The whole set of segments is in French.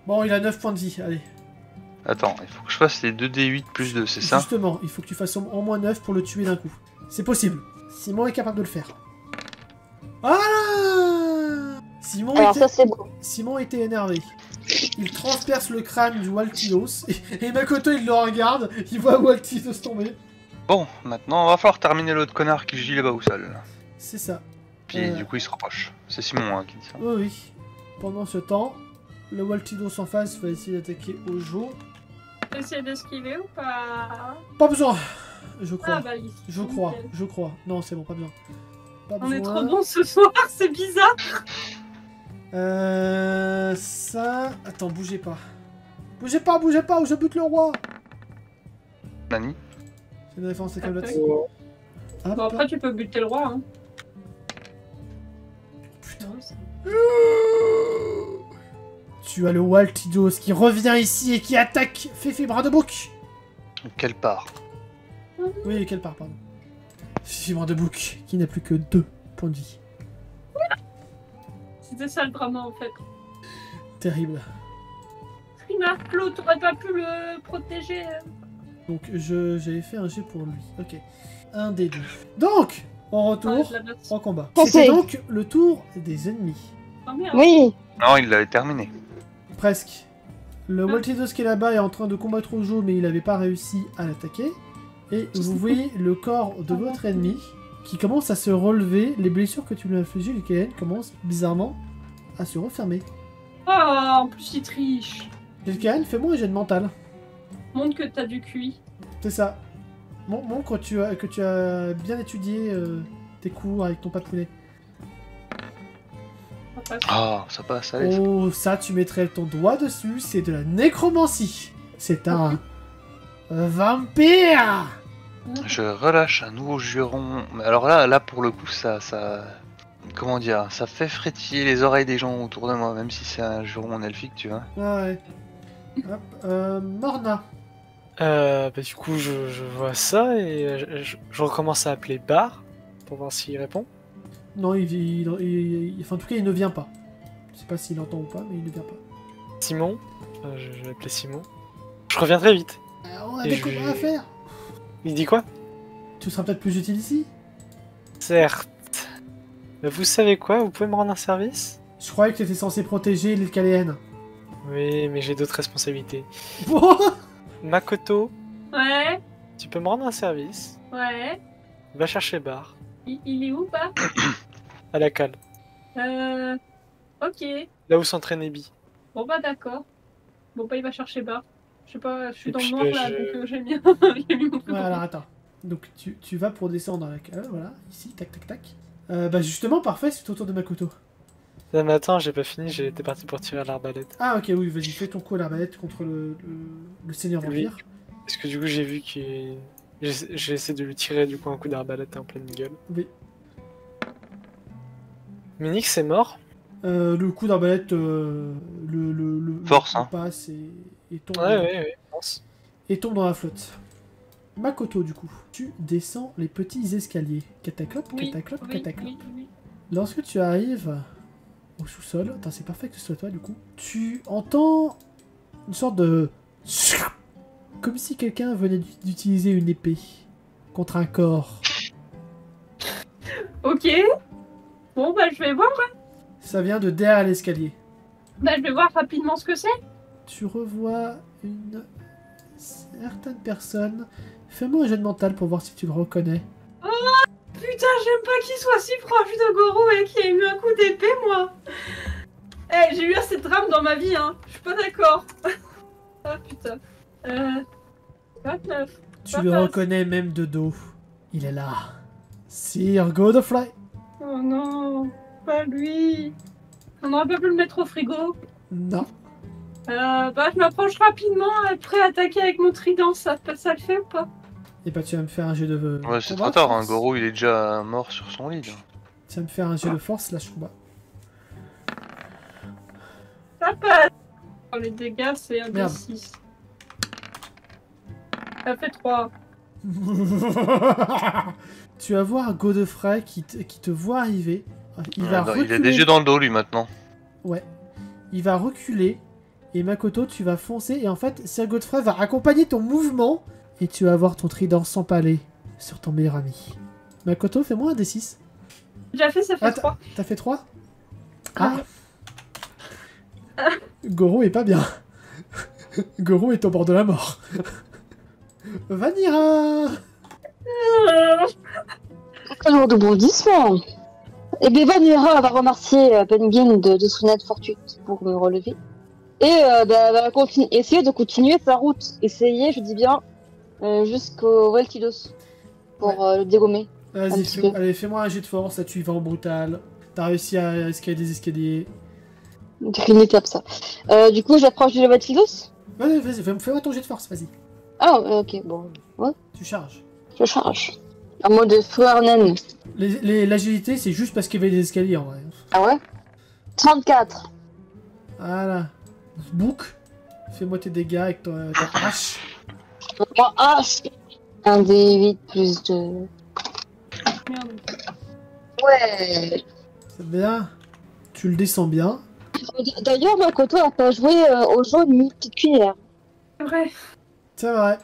Bon, il a 9 points de vie, allez. Attends, il faut que je fasse les 2d8 plus 2, c'est ça? Justement, il faut que tu fasses au moins 9 pour le tuer d'un coup. C'est possible. Simon est capable de le faire. Ah! Alors ça c'est bon. Simon était énervé. Il transperce le crâne du Waltidos et Makoto il le regarde, il voit Waltidos tomber. Bon, maintenant, va falloir terminer l'autre connard qui gît là-bas au sol. C'est ça. Puis du coup, il se rapproche. C'est Simon hein, qui dit ça. Oui, oui. Pendant ce temps, le Waltidos en face va essayer d'attaquer Ojo. Essayer d'esquiver ou pas? Pas besoin. Je crois. Ah bah ici. Je crois. Non, c'est bon, pas besoin. Pas On besoin. est trop bons ce soir, c'est bizarre. Ça... Attends, bougez pas. Bougez pas, ou je bute le roi. Nani? C'est une défense, c'est comme l'autre. Bon, Hop. après tu peux buter le roi. Hein. Putain. Tu as le Waltidos qui revient ici et qui attaque Féfé Bras de Bouc. Quelle part? Oui, quelle part, pardon. Féfé Bras de Bouc qui n'a plus que 2 points de vie. C'était ça le drama en fait. Terrible. Rimar, Claude, t'aurais pas pu le protéger. Donc j'avais fait un jet pour lui. Ok. Un des 2. Donc, on retourne en combat. C'était donc le tour des ennemis. Oh, merde. Oui. Non, il l'avait terminé. Presque. Le Waltidos qui est là-bas est en train de combattre Ojo, mais il n'avait pas réussi à l'attaquer. Et vous voyez le corps de votre ennemi qui commence à se relever. Les blessures que tu lui as infligées, les KN, commencent bizarrement à se refermer. Oh, en plus il triche. Les KN, fais-moi un jet de mental. Montre que t'as du QI. C'est ça. Montre que tu as bien étudié tes cours avec ton papounet. Ah, ça passe, allez. Oh, ça, tu mettrais ton doigt dessus, c'est de la nécromancie. C'est un vampire. Je relâche un nouveau juron. Mais alors là pour le coup, ça... Comment dire? Ça fait frétiller les oreilles des gens autour de moi, même si c'est un juron elfique, tu vois. Ah ouais. Hop, Morna. Du coup, je vois ça et je recommence à appeler Bar pour voir s'il répond. Non, enfin, en tout cas, il ne vient pas. Je sais pas s'il entend ou pas, mais il ne vient pas. Simon, je vais appeler Simon. Je reviens très vite. On a des copains à faire. Il dit quoi? Tu seras peut-être plus utile ici. Certes. Mais vous savez quoi? Vous pouvez me rendre un service? Je croyais que tu étais censé protéger l'île Caléenne. Oui, mais j'ai d'autres responsabilités. Bon. Makoto, Ouais, tu peux me rendre un service? ouais. Va chercher Bar. Il est où, pas? À la cale. Ok. Là où s'entraîne Ebi. Bon bah d'accord. Bon bah il va chercher bas. Je sais pas, je suis Et dans le puis, noir là, donc j'ai mis... j'ai mis mon truc. Ouais, alors attends. Donc tu vas pour descendre à la cale, voilà, ici, tac tac tac. Bah justement, parfait, c'est au tour de Makoto. Non mais attends, j'ai pas fini, j'étais parti pour tirer à l'arbalète. Ah ok, oui, vas-y, fais ton coup à l'arbalète contre le seigneur Oui. vampire. Parce que du coup j'ai vu qu'il... J'ai essayé de lui tirer du coup un coup d'arbalète en pleine gueule. Oui. Minix est mort. Le coup d'arbalète, Force, hein. passe et tombe, Ouais, je pense. et tombe dans la flotte. Makoto, du coup, tu descends les petits escaliers. Cataclope, Oui, cataclope, oui, cataclope. oui. Lorsque tu arrives au sous-sol, attends, c'est parfait que ce soit toi, du coup, tu entends une sorte de... Comme si quelqu'un venait d'utiliser une épée contre un corps. Ok. Bon bah je vais voir. Ça vient de derrière l'escalier. Bah je vais voir rapidement ce que c'est. Tu revois une certaine personne. Fais-moi un jet de mental pour voir si tu le reconnais. Oh putain, j'aime pas qu'il soit si proche de Goro et qu'il ait eu un coup d'épée, moi. Eh, j'ai eu assez de drame dans ma vie, hein. Je suis pas d'accord. Ah putain. 29. Tu Ça le passe. reconnais même de dos. Il est là. Sir Godfrey. Oh non, pas lui. On aurait pas pu le mettre au frigo. Non. Bah je m'approche rapidement, prêt à attaquer avec mon trident. Ça le fait ou pas? Et bah tu vas me faire un jet de... Ouais, c'est combat, trop tard, je hein. pense. Goro il est déjà mort sur son lit. Là. Tu vas me faire un jet de force slash combat. Ça passe. Oh, les dégâts, c'est un Merde. D6. Ça fait 3. Tu vas voir Godefray qui te voit arriver. Il va Il a reculer. des yeux dans le dos lui maintenant. Ouais. Il va reculer Et Makoto, tu vas foncer. Et en fait, Sir Godfrey va accompagner ton mouvement. Et tu vas avoir ton trident s'empaler sur ton meilleur ami. Makoto, fais-moi un D6. J'ai déjà fait, ça fait 3. T'as fait 3? Ah. Goro est pas bien. Goro est au bord de la mort. Vanira. Alors de bondissement. Et bien Vanira va remercier Penguin de son aide fortuite pour me relever. Et va essayer de continuer sa route. Essayer, je dis bien, jusqu'au Valtidos. Pour le dégommer. Vas-y, allez, fais-moi un jet de force. Là, tu y vas en brutal. T'as réussi à escalader des escaliers. C'est une étape ça. Du coup, j'approche du Valtidos. Vas-y, fais-moi ton jet de force, vas-y. Ah, ok, bon. Ouais. Tu charges. Je charge. En mode feu Arnen. L'agilité, c'est juste parce qu'il y avait des escaliers en vrai. Ah ouais 34. Voilà. Book. Fais-moi tes dégâts avec ta hache. Moi, un des 8 plus 2. Merde. Ouais. C'est bien. Tu le descends bien. D'ailleurs, Makoto a pas joué au jeu de petite cuillère. C'est vrai. C'est vrai.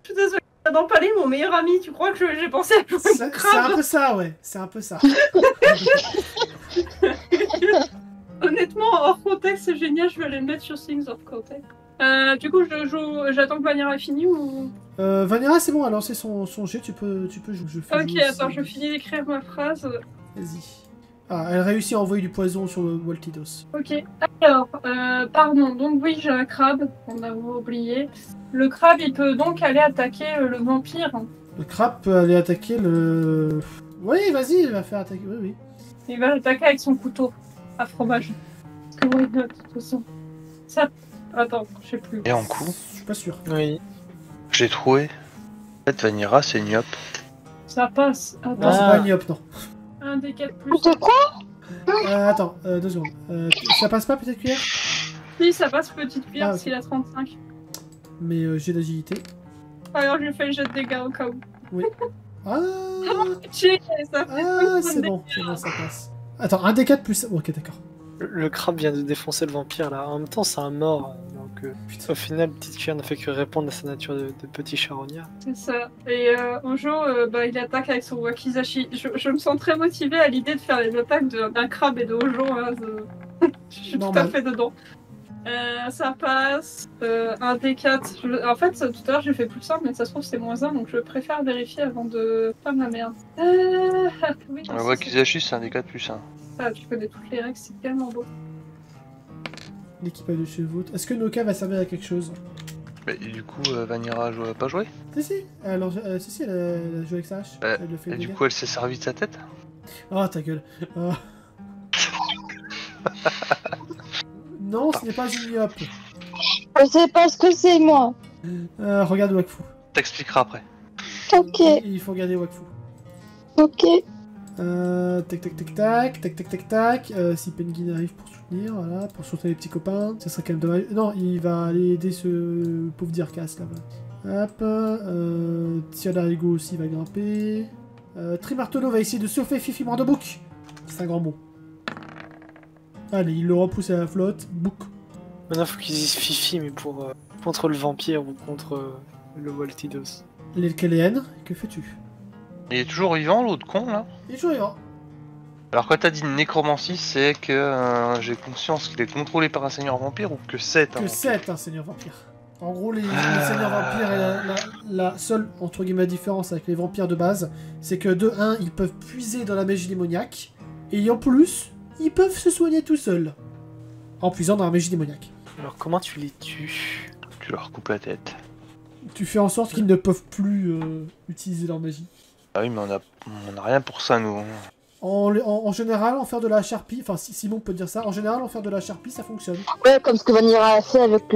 Je suis désolée d'empaler mon meilleur ami. Tu crois que j'ai pensé à jouer C'est une crabe? un peu ça, ouais. C'est un peu ça. Honnêtement, hors contexte, c'est génial. Je vais aller le mettre sur Things of Context. Du coup, j'attends que Vanilla ait fini ou... Vanilla, c'est bon, elle a lancé son jet. Tu peux jouer. Ok, attends, je finis d'écrire ma phrase. Vas-y. Ah, elle réussit à envoyer du poison sur le Waltidos. Ok, alors, pardon, donc oui, j'ai un crabe, on a oublié. Le crabe, il peut donc aller attaquer le vampire. Le crabe peut aller attaquer le... Oui, vas-y, il va faire attaquer, oui. Il va l'attaquer avec son couteau à fromage. Parce que oui, de toute façon. Ça... Attends, je sais plus. Et en coup, Je suis pas sûr. Oui. j'ai trouvé. En fait, Vanira, c'est Niop. Ça passe. Non, Attends, c'est pas une Yop, non. un des 4 plus. De quoi Attends, 2 secondes. Ça passe pas, peut-être cuillère? Si, ça passe petite cuillère Ah, ok. s'il a 35. Mais j'ai d'agilité. Alors, je lui fais le jet de dégâts au cas où. Ah, Check, ça fait c'est bon, ça passe. Attends, un des 4 plus... Ok, d'accord. Le crabe vient de défoncer le vampire là. En même temps, c'est un mort. Donc, Putain. au final, Petite Cuillère ne fait que répondre à sa nature de petit charognard. C'est ça. Et Ojo, il attaque avec son wakizashi. Je me sens très motivée à l'idée de faire les attaques d'un crabe et de Ojo. Hein, je suis tout à Normal. fait dedans. Ça passe. Un D4. En fait, tout à l'heure, j'ai fait plus simple, mais ça se trouve, c'est -1, donc je préfère vérifier avant de faire ma merde. Oui, Le Wakizashi, c'est un des 4 plus 1. Ah, tu connais toutes les règles, c'est tellement beau. L'équipage de chevaux. Est-ce que Noka va servir à quelque chose? Mais du coup, Vanira a pas joué. Si, alors, si, elle a joué avec sa hache. Bah, Elle le fait Et des du dégâts. coup, elle s'est servie de sa tête. Oh, ta gueule. Oh. Non, ce n'est pas une Yop. Je sais pas ce que c'est, moi. Regarde Wakfu. T'expliqueras après. Ok, Il faut regarder Wakfu. ok. Tac. Si Penguin arrive pour soutenir, voilà, pour soutenir les petits copains, ça serait quand même dommage. Non, il va aller aider ce pauvre Dirkas là-bas. Hop, Tialarigo aussi va grimper. Trimartolo va essayer de surfer Fifi Mordobook. C'est un grand mot. Allez, il le repousse à la flotte. Book. Maintenant, faut qu'ils disent Fifi, mais pour contre le vampire ou contre le Waltidos. Les Kéléennes, que fais-tu? Il est toujours vivant, l'autre con là. Il est toujours vivant. Alors quand t'as dit nécromancie, c'est que j'ai conscience qu'il est contrôlé par un seigneur vampire ou que c'est un Que vampire. c'est un seigneur vampire. En gros, les seigneurs vampires et la seule, entre guillemets, différence avec les vampires de base, c'est que de 1, ils peuvent puiser dans la magie démoniaque, et en plus, ils peuvent se soigner tout seuls. En puisant dans la magie démoniaque. Alors, comment tu les tues? Tu leur coupes la tête. Tu fais en sorte qu'ils ne peuvent plus utiliser leur magie. Ah oui, mais on a rien pour ça, nous. En général, en faire de la charpie, enfin si Simon peut dire ça, en général, en faire de la charpie, ça fonctionne. Ouais, comme ce que Vanilla a fait avec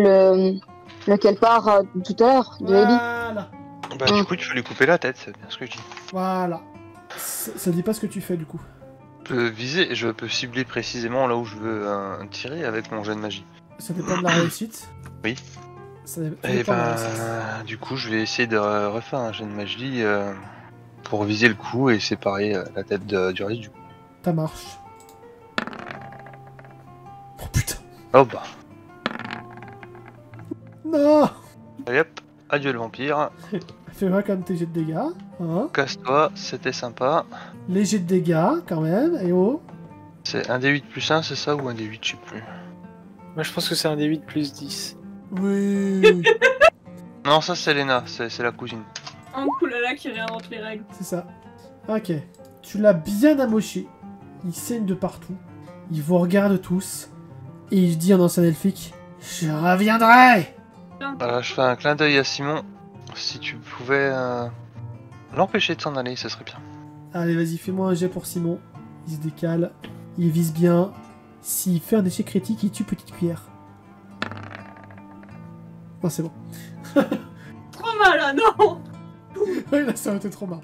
lequel part tout à l'heure, de Ellie. Voilà. Bah du coup, tu peux lui couper la tête, c'est bien ce que je dis. Voilà. Ça dit pas ce que tu fais du coup. Je peux cibler précisément là où je veux tirer avec mon jet de magie. Ça dépend de la réussite. Oui. Ça Et dépend de la réussite. du coup, je vais essayer de refaire un jet de magie pour viser le coup et séparer la tête du reste du coup. Ça marche. Oh putain. Oh bah. Non. Allez hop, adieu le vampire. Fais-moi quand même tes jets de dégâts. Hein. Casse-toi, c'était sympa. Les jets de dégâts, quand même. Et oh. C'est un D8 plus 1, c'est ça, ou un D8, je sais plus. Moi je pense que c'est un D8 plus 10. Oui. Non, ça c'est Lena, c'est la cousine. Un coulala qui réinvente les règles. C'est ça. Ok. Tu l'as bien amoché. Il saigne de partout. Il vous regarde tous. Et il dit en ancien elfique, je reviendrai. Je fais un clin d'œil à Simon. Si tu pouvais l'empêcher de s'en aller, ce serait bien. Allez, vas-y, fais-moi un jet pour Simon. Il se décale. Il vise bien. S'il fait un échec critique, il tue petite cuillère. Non, c'est bon. Trop mal là, non. Oui, là, ça aurait été trop marrant.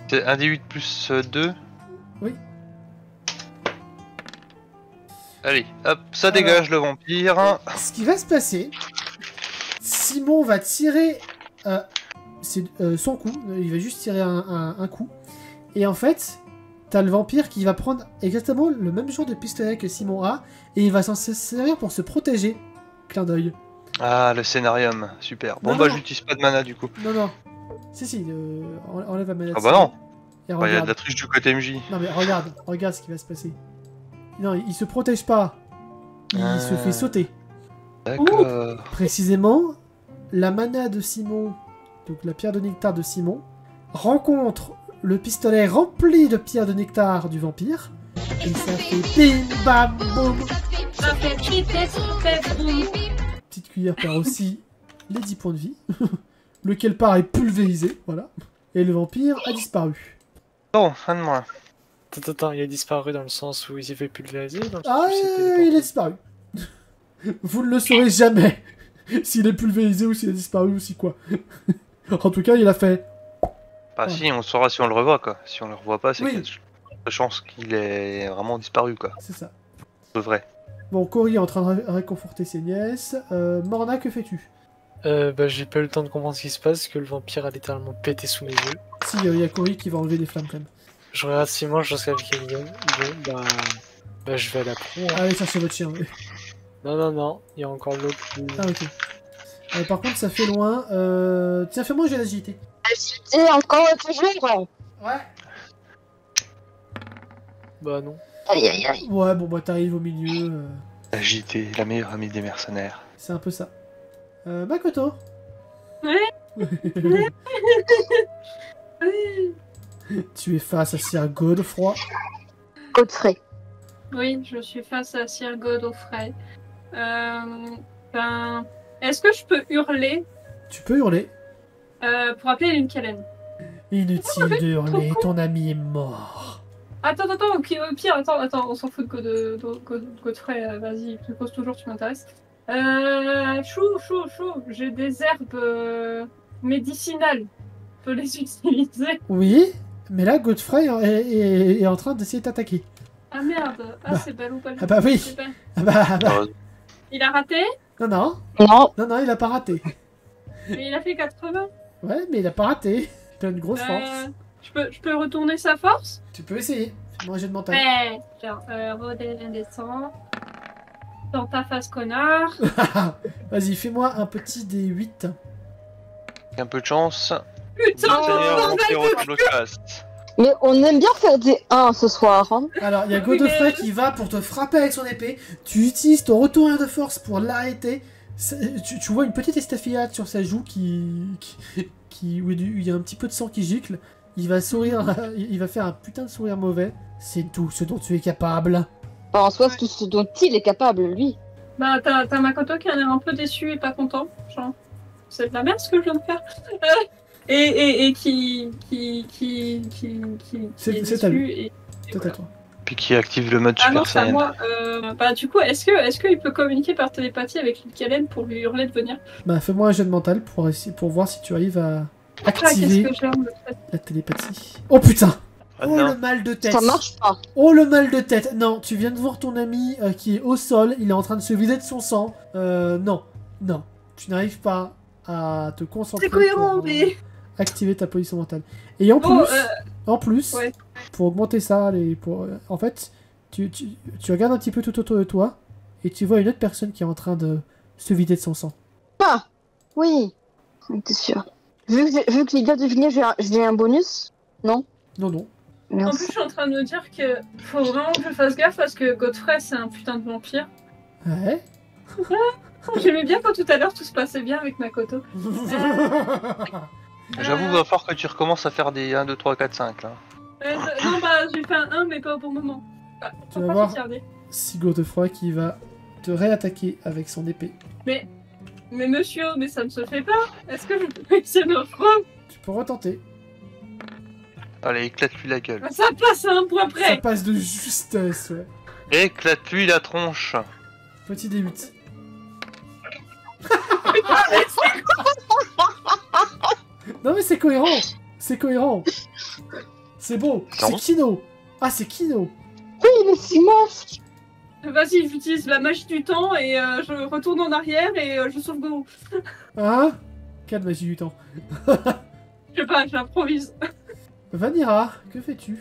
C'est un D8 plus 2. Oui. Allez, hop, ça dégage le vampire. Ce qui va se passer, Simon va tirer son coup. Il va juste tirer un coup. Et en fait, t'as le vampire qui va prendre exactement le même genre de pistolet que Simon a. Et il va s'en servir pour se protéger. Clin d'œil. Ah, le scénarium, super. Bon, Non, bah, non. j'utilise pas de mana du coup. Non, non. Si, enlève la manette. Ah, bah non, Et il y a de regarde. la triche du côté MJ. Non, mais regarde ce qui va se passer. Non, il se protège pas. Il se fait sauter. D'accord. Précisément, la mana de Simon, donc la pierre de nectar de Simon, rencontre le pistolet rempli de pierres de nectar du vampire. Et ça fait bim bam boum. Ça fait boum. Petite cuillère perd aussi les 10 points de vie. Lequel part est pulvérisé, voilà. Et le vampire a disparu. Bon, fin de moi. Attends, il a disparu dans le sens où il s'est fait pulvériser. Dans le Ah, sens où il s'est il a téléporté. disparu. Vous ne le saurez jamais. S'il est pulvérisé ou s'il a disparu ou si quoi. En tout cas, il a fait... Bah, Ouais. si, on saura si on le revoit quoi. Si on le revoit pas, c'est Oui. qu'il y a de chance qu'il est vraiment disparu quoi. C'est ça. De vrai. Bon, Cory est en train de réconforter ses nièces. Morna, que fais-tu? Bah j'ai pas eu le temps de comprendre ce qui se passe, que le vampire a littéralement pété sous mes yeux. Si, il y a Cory qui va enlever des flammes quand même. Je regarde Simon, je sais avec Elion. Bon, bah je vais à la proue. Hein. Allez chercher votre chien. Oui. Non, il y a encore l'autre qui... Ah, ok. Par contre, ça fait loin. Tiens, fais-moi un jet d'agilité. Agilité encore toujours. Ouais. Bah non. Aïe aïe aïe. Ouais, bon, bah t'arrives au milieu. Agité, la meilleure amie des mercenaires. C'est un peu ça. Makoto. Ouais. Tu es face à Sir Godefroy. Godfrey. Oui, je suis face à Sir Godofrey. Ben, est-ce que je peux hurler Tu peux hurler. pour appeler une Kellen? Inutile de hurler, ton ami est mort. Attends, au pire, attends, on s'en fout de Godfrey, vas-y, tu poses toujours, tu m'intéresses. Chou, j'ai des herbes médicinales. Je peux les utiliser. Oui, mais là, Godfrey est en train d'essayer de t'attaquer. Ah merde, Bah. c'est belle ou pas Ah bah oui. C'est belle. Ah bah. Il a raté, Non, Non. il a pas raté. mais il a fait 80. Ouais, mais il a pas raté. T'as une grosse force. Je peux retourner sa force? Tu peux essayer. Fais-moi un jet de mental. Ouais, genre, redescends. Dans ta face, connard. Vas-y, fais-moi un petit D8. Avec un peu de chance. Putain, Seigneur bordel vampire de- autoblocast. Mais on aime bien faire des 1 ce soir. Hein. Alors, il y a Oui, Godefrey mais- qui va pour te frapper avec son épée. Tu utilises ton retour de force pour l'arrêter. Tu vois une petite estafillade sur sa joue où il y a un petit peu de sang qui gicle. Il va sourire, il va faire un putain de sourire mauvais. C'est tout ce dont tu es capable. Enfin, en soi, c'est tout ce dont il est capable, lui. Bah, t'as Makoto qui a l'air un peu déçu et pas content. Genre, c'est de la merde ce que je viens de faire. Et qui C'est- est c'est à déçu lui. et C'est à voilà. toi. Puis qui active le mode Ah non, Super c'est à Saiyan. moi. Bah, du coup, est-ce qu'il peut communiquer par télépathie avec Kellen pour lui hurler de venir? Bah, fais-moi un jet de mental pour voir si tu arrives à Ah, qu'est-ce activer que j'aime le fait. la télépathie. Oh putain! Ah Oh non. le mal de tête! Ça marche pas. Oh le mal de tête! Non, tu viens de voir ton ami qui est au sol, il est en train de se vider de son sang. Non. Tu n'arrives pas à te concentrer C'est cohérent, pour, mais. activer ta position mentale. Et en Bon, plus, ouais. pour augmenter ça, en fait, tu regardes un petit peu tout autour de toi et tu vois une autre personne qui est en train de se vider de son sang. Ah oui, t'es sûr. Vu que j'ai bien deviné, j'ai un bonus. Non. Non, non. En plus, Merci. je suis en train de me dire que faut vraiment que je fasse gaffe parce que Godfrey, c'est un putain de vampire. Ouais. J'aimais bien quand tout à l'heure tout se passait bien avec Makoto. J'avoue, va falloir que tu recommences à faire des 1, 2, 3, 4, 5 là. Non, bah, j'ai fait un 1, mais pas au bon moment. Ah, Tu faut vas pas voir. s'y regarder. Si Godefroy qui va te réattaquer avec son épée. Mais monsieur, mais ça ne se fait pas. Est-ce que je peux essayer de reprendre? Tu peux retenter. Allez, éclate-lui la gueule. Ça passe à un point Ça près. passe de justesse, ouais. Éclate-lui la tronche. Petit D8. Non mais c'est cohérent. C'est cohérent. C'est beau. C'est Non. Kino. Ah, c'est Kino. Oui, mais c'est moi. Vas-y, j'utilise la magie du temps et je retourne en arrière et je sauve Goro. Hein? Quelle magie du temps. Je sais pas, j'improvise. Vanira, que fais-tu?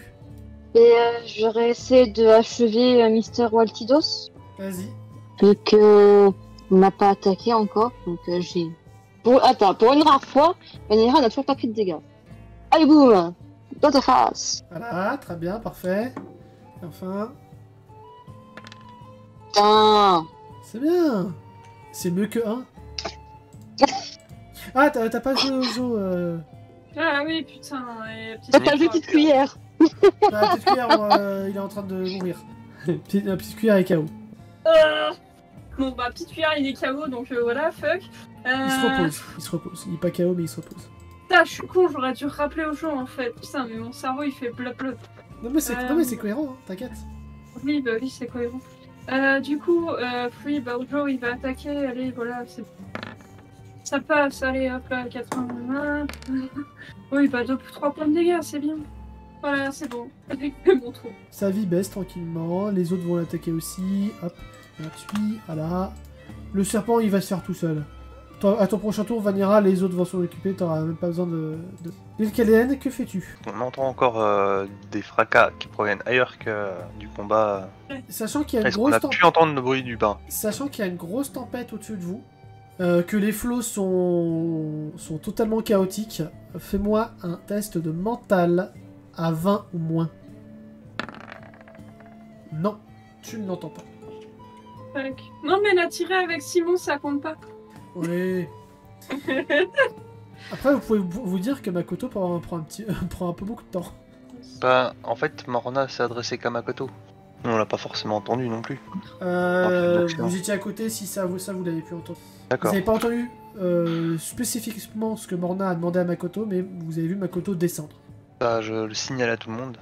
Et j'aurais essayé de achever Mister Waltidos. Vas-y. Vu que on m'a pas attaqué encore, donc j'ai. Attends, pour une rare fois, Vanira n'a toujours pas pris de dégâts. Allez boum, dans ta face. Voilà, très bien, parfait. Et enfin, Putain. c'est bien. C'est mieux que 1. Ah, t'as pas joué au jeu. Ah oui, putain. Et T'as pas vu petite cuillère. La petite cuillère, il est en train de mourir. La petite cuillère est KO. Bon, bah, petite cuillère, il est KO, donc voilà, fuck. Il se repose, il se repose. Il est pas KO, mais il se repose. Putain, je suis con, j'aurais dû rappeler au jeu en fait. Putain, mais mon cerveau il fait bleu. Non mais c'est cohérent, hein, t'inquiète. Oui, bah oui, c'est cohérent. Du coup, oui, bah Ojo il va attaquer, allez, voilà, c'est. Ça passe, allez, hop là, 80. Oui, bah 3 points de dégâts, c'est bien. Voilà, c'est bon. Mon trou. Sa vie baisse tranquillement, les autres vont l'attaquer aussi. Hop, gratuit, voilà. Le serpent, il va se faire tout seul. À ton prochain tour, Vanira, les autres vont s'en occuper, t'auras même pas besoin de... Lil'Kalen, que fais-tu? On entend encore des fracas qui proviennent ailleurs que du combat. Sachant qu'il y a une Est-ce qu'on grosse a pu entendre le bruit du bain? Sachant qu'il y a une grosse tempête au-dessus de vous, que les flots sont totalement chaotiques, fais-moi un test de mental à 20 ou moins. Non, tu ne l'entends pas. Fuck. Non, mais la tirée avec Simon, ça compte pas. Oui. Après, vous pouvez vous dire que Makoto prend un peu beaucoup de temps. Bah, en fait, Morna s'est adressé qu'à Makoto. On l'a pas forcément entendu non plus. donc, Vous étiez à côté, si ça vous l'avez pu entendre. Vous D'accord. n'avez pas entendu spécifiquement ce que Morna a demandé à Makoto, mais vous avez vu Makoto descendre. Bah, je le signale à tout le monde.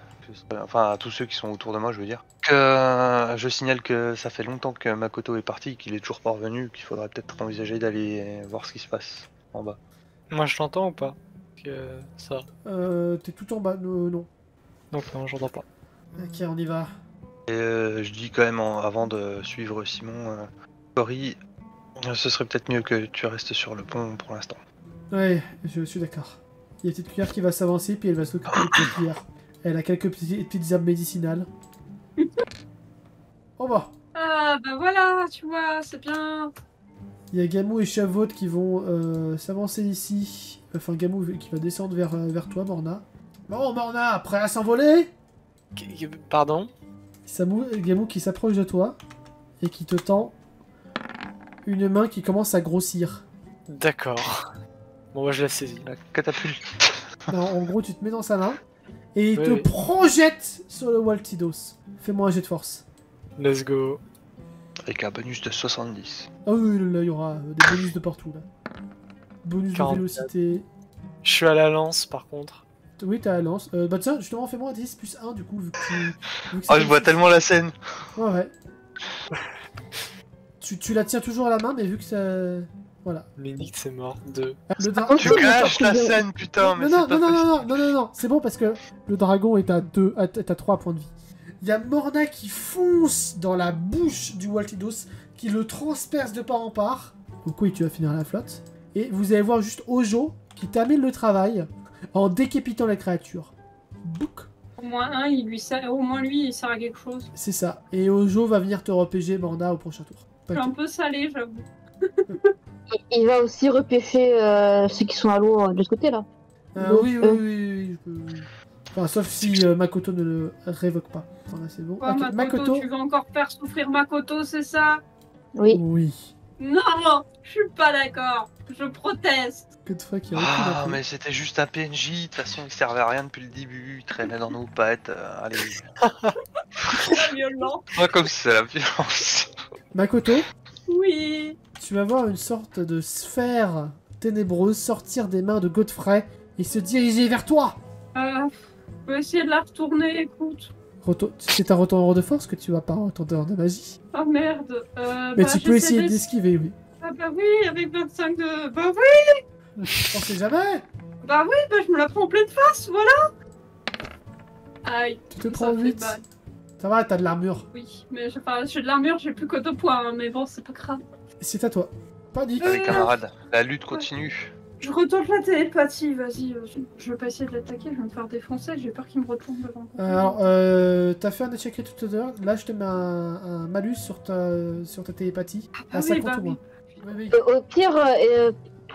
Enfin, à tous ceux qui sont autour de moi, je veux dire. Que je signale que ça fait longtemps que Makoto est parti, qu'il est toujours pas revenu, qu'il faudrait peut-être envisager d'aller voir ce qui se passe en bas. Moi je l'entends ou pas? Ça. T'es tout en bas, non. Donc non, j'entends pas. Ok, on y va. Et je dis quand même, avant de suivre Simon, Cory, ce serait peut-être mieux que tu restes sur le pont pour l'instant. Ouais, je suis d'accord. Il y a petite cuillère qui va s'avancer, puis elle va s'occuper de petite cuillère. Elle a quelques petites herbes médicinales. Oh bah. Ah, bah voilà, tu vois, c'est bien. Il y a Gamou et Chavot qui vont s'avancer ici. Enfin, Gamou qui va descendre vers toi, Morna. Bon, Morna, prêt à s'envoler? Pardon? Gamou qui s'approche de toi et qui te tend une main qui commence à grossir. D'accord. Bon, moi je la saisis. La catapulte. Non, en gros, tu te mets dans sa main et il Oui, te oui. projette sur le Waltidos. Fais-moi un jet de force. Let's go. Avec un bonus de 70. Ah oui, là, il y aura des bonus de partout, là. Bonus de 44. vélocité. Je suis à la lance par contre. Oui, t'as la lance. Bah tiens, justement, fais-moi 10 plus 1, du coup, vu que vu que Oh, c'est je vois comme tellement la scène. Ouais, ouais. tu la tiens toujours à la main, mais vu que ça... Voilà. Ménic c'est mort. 2. Le Tu caches la scène, putain, mais non, c'est non, pas non, possible. non, non, non, non, c'est bon parce que le dragon est à 3 points de vie. Il y a Morna qui fonce dans la bouche du Waltidos, qui le transperce de part en part. Donc oui, tu vas finir à la flotte. Et vous allez voir juste Ojo qui termine le travail en décapitant la créature. Bouc. Au moins un, au moins lui, il sert à quelque chose. C'est ça. Et Ojo va venir te repéger, Morna, au prochain tour. Je suis un peu salé, j'avoue. Il va aussi repêcher ceux qui sont à l'eau de ce côté là. Oui. Enfin, sauf si Makoto ne le révoque pas. Enfin, là, c'est bon. Oh, Ok, Makoto, tu veux encore faire souffrir Makoto, c'est ça? Oui. Oui. Non, je suis pas d'accord. Je proteste. Que de fois qu'il y a Ah, aucune mais c'était juste un PNJ, de toute façon il servait à rien depuis le début, il traînait dans nos pattes, allez. C'est violent. Pas comme c'est la violence. Makoto, Oui. tu vas voir une sorte de sphère ténébreuse sortir des mains de Godfrey et se diriger vers toi. Je peux essayer de la retourner, écoute. C'est un retour de force que tu vas pas retourner de magie. Oh merde. Mais tu peux j'essaie essayer d'ess- d'esquiver, oui. Ah bah oui, avec 25 de... Bah oui, On sait jamais. bah je me la prends en pleine face, voilà. Aïe, Tu te ça prends fait 8. mal. Ça va, t'as de l'armure. Oui, mais j'ai de l'armure, j'ai plus que 2 points, hein, mais bon, c'est pas grave. C'est à toi. Panique. Allez camarades, la lutte continue. Je retourne la télépathie, vas-y. Je veux pas essayer de l'attaquer, je vais me faire défoncer, j'ai peur qu'il me retourne devant. Alors, t'as fait un échec tout à l'heure. Là, je te mets un malus sur ta télépathie. Ah À oui, 50 bah ou moins. Oui. Au pire,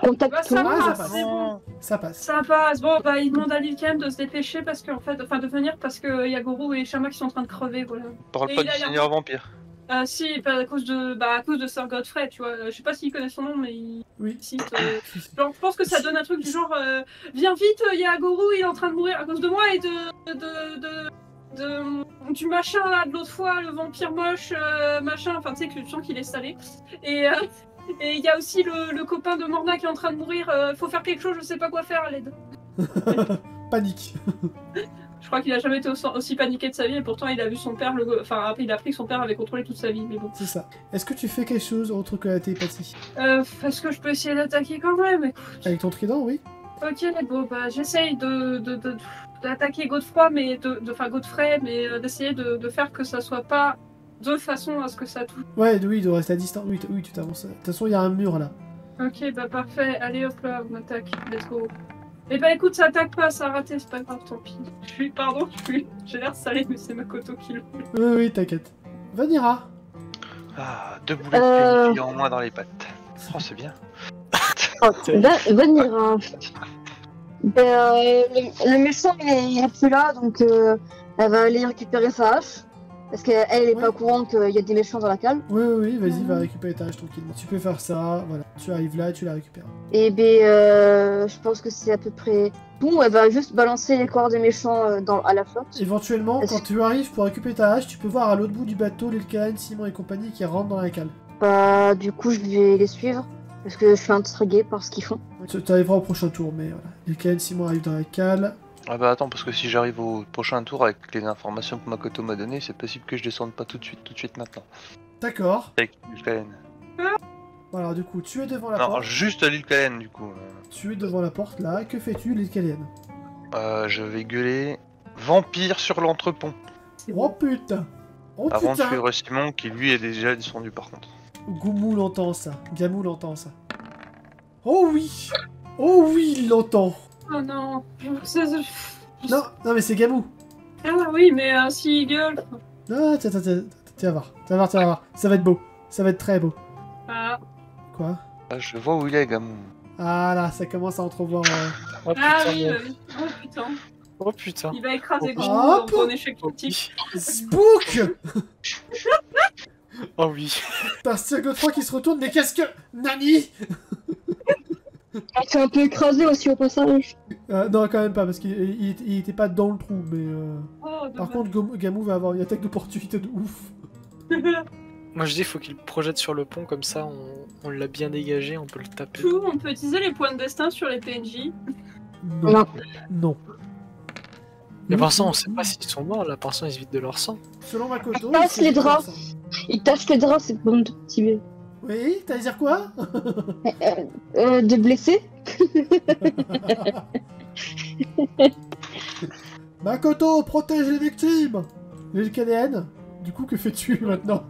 contacte-moi. Bah, ça passe, c'est bon. Ça passe. Ça passe. Bon, bah, il demande à Lil quand même de se dépêcher parce qu'en fait, enfin, de venir parce que Yagoro et Shama qui sont en train de crever, voilà. Parle Et pas il du a l'air- Seigneur Vampire. Si, pas à cause de Sir Godfrey, tu vois. Je sais pas s'il connaît son nom, mais il Oui. cite. Genre, je pense que ça donne un truc du genre viens vite, Yagoro, il est en train de mourir à cause de moi et du machin là de l'autre fois, le vampire moche, machin, enfin, tu sais, que tu sens qu'il est salé. Et il y a aussi le copain de Morna qui est en train de mourir, faut faire quelque chose, je sais pas quoi faire à l'aide. Panique. Je crois qu'il a jamais été aussi paniqué de sa vie et pourtant il a vu son père, enfin après il a appris que son père avait contrôlé toute sa vie, mais bon. C'est ça. Est-ce que tu fais quelque chose autre que la télépathie? Est-ce que je peux essayer d'attaquer quand même? Écoute. Avec ton trident, oui. Ok, bon bah j'essaye d'attaquer Godefroy, mais Godfrey, mais d'essayer de faire que ça soit pas de façon à ce que ça touche. Ouais, oui, de rester à distance. Oui, tu t'avances. De toute façon, il y a un mur là. Ok, bah parfait, allez hop là, on attaque, let's go. Eh bah écoute, ça attaque pas, ça a raté, c'est pas grave, tant pis. J'ai l'air salé, mais c'est Makoto qui le fait. Oui, t'inquiète. Vanira. Ah, 2 boulettes de PNJ en moins dans les pattes. Oh, c'est bien. Venir. Le méchant il est plus là, donc elle va aller récupérer sa hache. Parce qu'elle est pas au courant qu'il y a des méchants dans la cale. Oui, vas-y, va récupérer ta hache tranquillement. Tu peux faire ça, voilà. Tu arrives là, tu la récupères. Et je pense que c'est à peu près tout. Elle va juste balancer les corps des méchants à la flotte. Éventuellement, quand tu arrives pour récupérer ta hache, tu peux voir à l'autre bout du bateau Lilkaen, Simon et compagnie qui rentrent dans la cale. Bah, du coup, je vais les suivre. Parce que je suis intriguée par ce qu'ils font. Tu arriveras au prochain tour, mais voilà. Lilkaen, Simon arrivent dans la cale. Ah bah attends, parce que si j'arrive au prochain tour avec les informations que Makoto m'a données, c'est possible que je descende pas tout de suite maintenant. D'accord. Avec Lilkaen. Voilà, du coup, tu es devant la Non, porte. juste Lilkaen du coup. Tu es devant la porte là. Que fais-tu, Lilkaen? Je vais gueuler Vampire sur l'entrepont. Oh putain! Oh Avant de putain! suivre Simon qui lui est déjà descendu par contre. Goumou l'entend ça. Gamou l'entend ça. Oh oui! Oh oui, il l'entend! Oh non, Non, mais c'est Gamou! Ah oui, mais s'il gueule... Non, tiens, tu vas voir. Tu vas voir. Ça va être beau. Ça va être très beau. Ah, Quoi? Ah, je vois où il est, Gamou. Ah là, ça commence à entrevoir. Oh ah putain, oui, mais- bah oui. Oh putain. Oh putain. Il va écraser Oh, Goku ah, dans ton échec critique. Spook! Oh oui. T'as Sir Godfrey qui se retourne, mais qu'est-ce que. Nani? Elle s'est un peu écrasée aussi au passage. Non, quand même pas, parce qu'il était pas dans le trou, mais. Oh, Par contre, Gamou va avoir une attaque d'opportunité de ouf. Moi je dis faut qu'il le projette sur le pont comme ça on l'a bien dégagé, on peut le taper. Chou, on peut utiliser les points de destin sur les PNJ. Non. Non. Mais pour l'instant on sait pas s'ils sont morts là, pour l'instant ils se vident de leur sang. Selon Makoto. Passe c'est les draps. comme ça. Il tache les draps, cette bande de petits bébés. Oui, t'allais dire quoi? De blessés. Makoto, protège les victimes! Lilkaen, du coup, que fais-tu maintenant?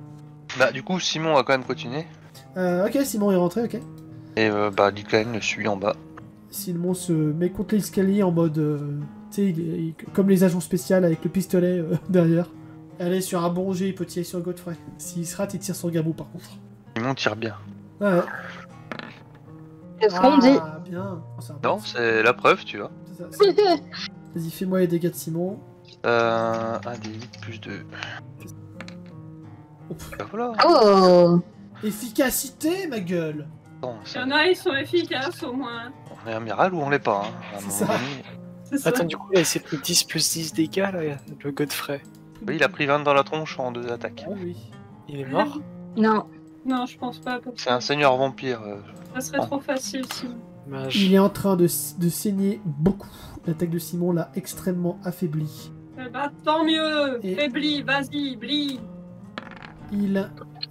Bah du coup, Simon va quand même continuer. Ok, Simon est rentré, ok. Et Lilkaen le suit en bas. Simon se met contre l'escalier en mode. Tu sais, comme les agents spéciaux avec le pistolet derrière. Allez, sur un bon jet, il peut tirer sur Godfrey. S'il se rate, il tire sur Gamou par contre. Simon tire bien. Ouais. Qu'est-ce qu'on dit? Ah, bien. Oh, c'est un Non, bon- c'est la preuve, tu vois. c'est ça, c'est- Vas-y, fais-moi les dégâts de Simon. Un des 8 plus 2. Oh, pff. Bah voilà. Oh! Efficacité, ma gueule. Attends, Il y en a, ils sont efficaces au moins. on est amiral ou on l'est pas, hein. À un C'est moment ça. donné. C'est ça. Attends, du coup, là, il s'est pris 10 plus 10 dégâts, là, le Godfrey. Oui, il a pris 20 dans la tronche en 2 attaques. Oui, oui. Il est mort? Non. Non, je pense pas. Pour C'est un seigneur vampire. Ça serait trop facile sinon. Mage. Il est en train de saigner beaucoup. L'attaque de Simon l'a extrêmement affaibli. Eh bah, tant mieux. Et- Faibli, vas-y, blie.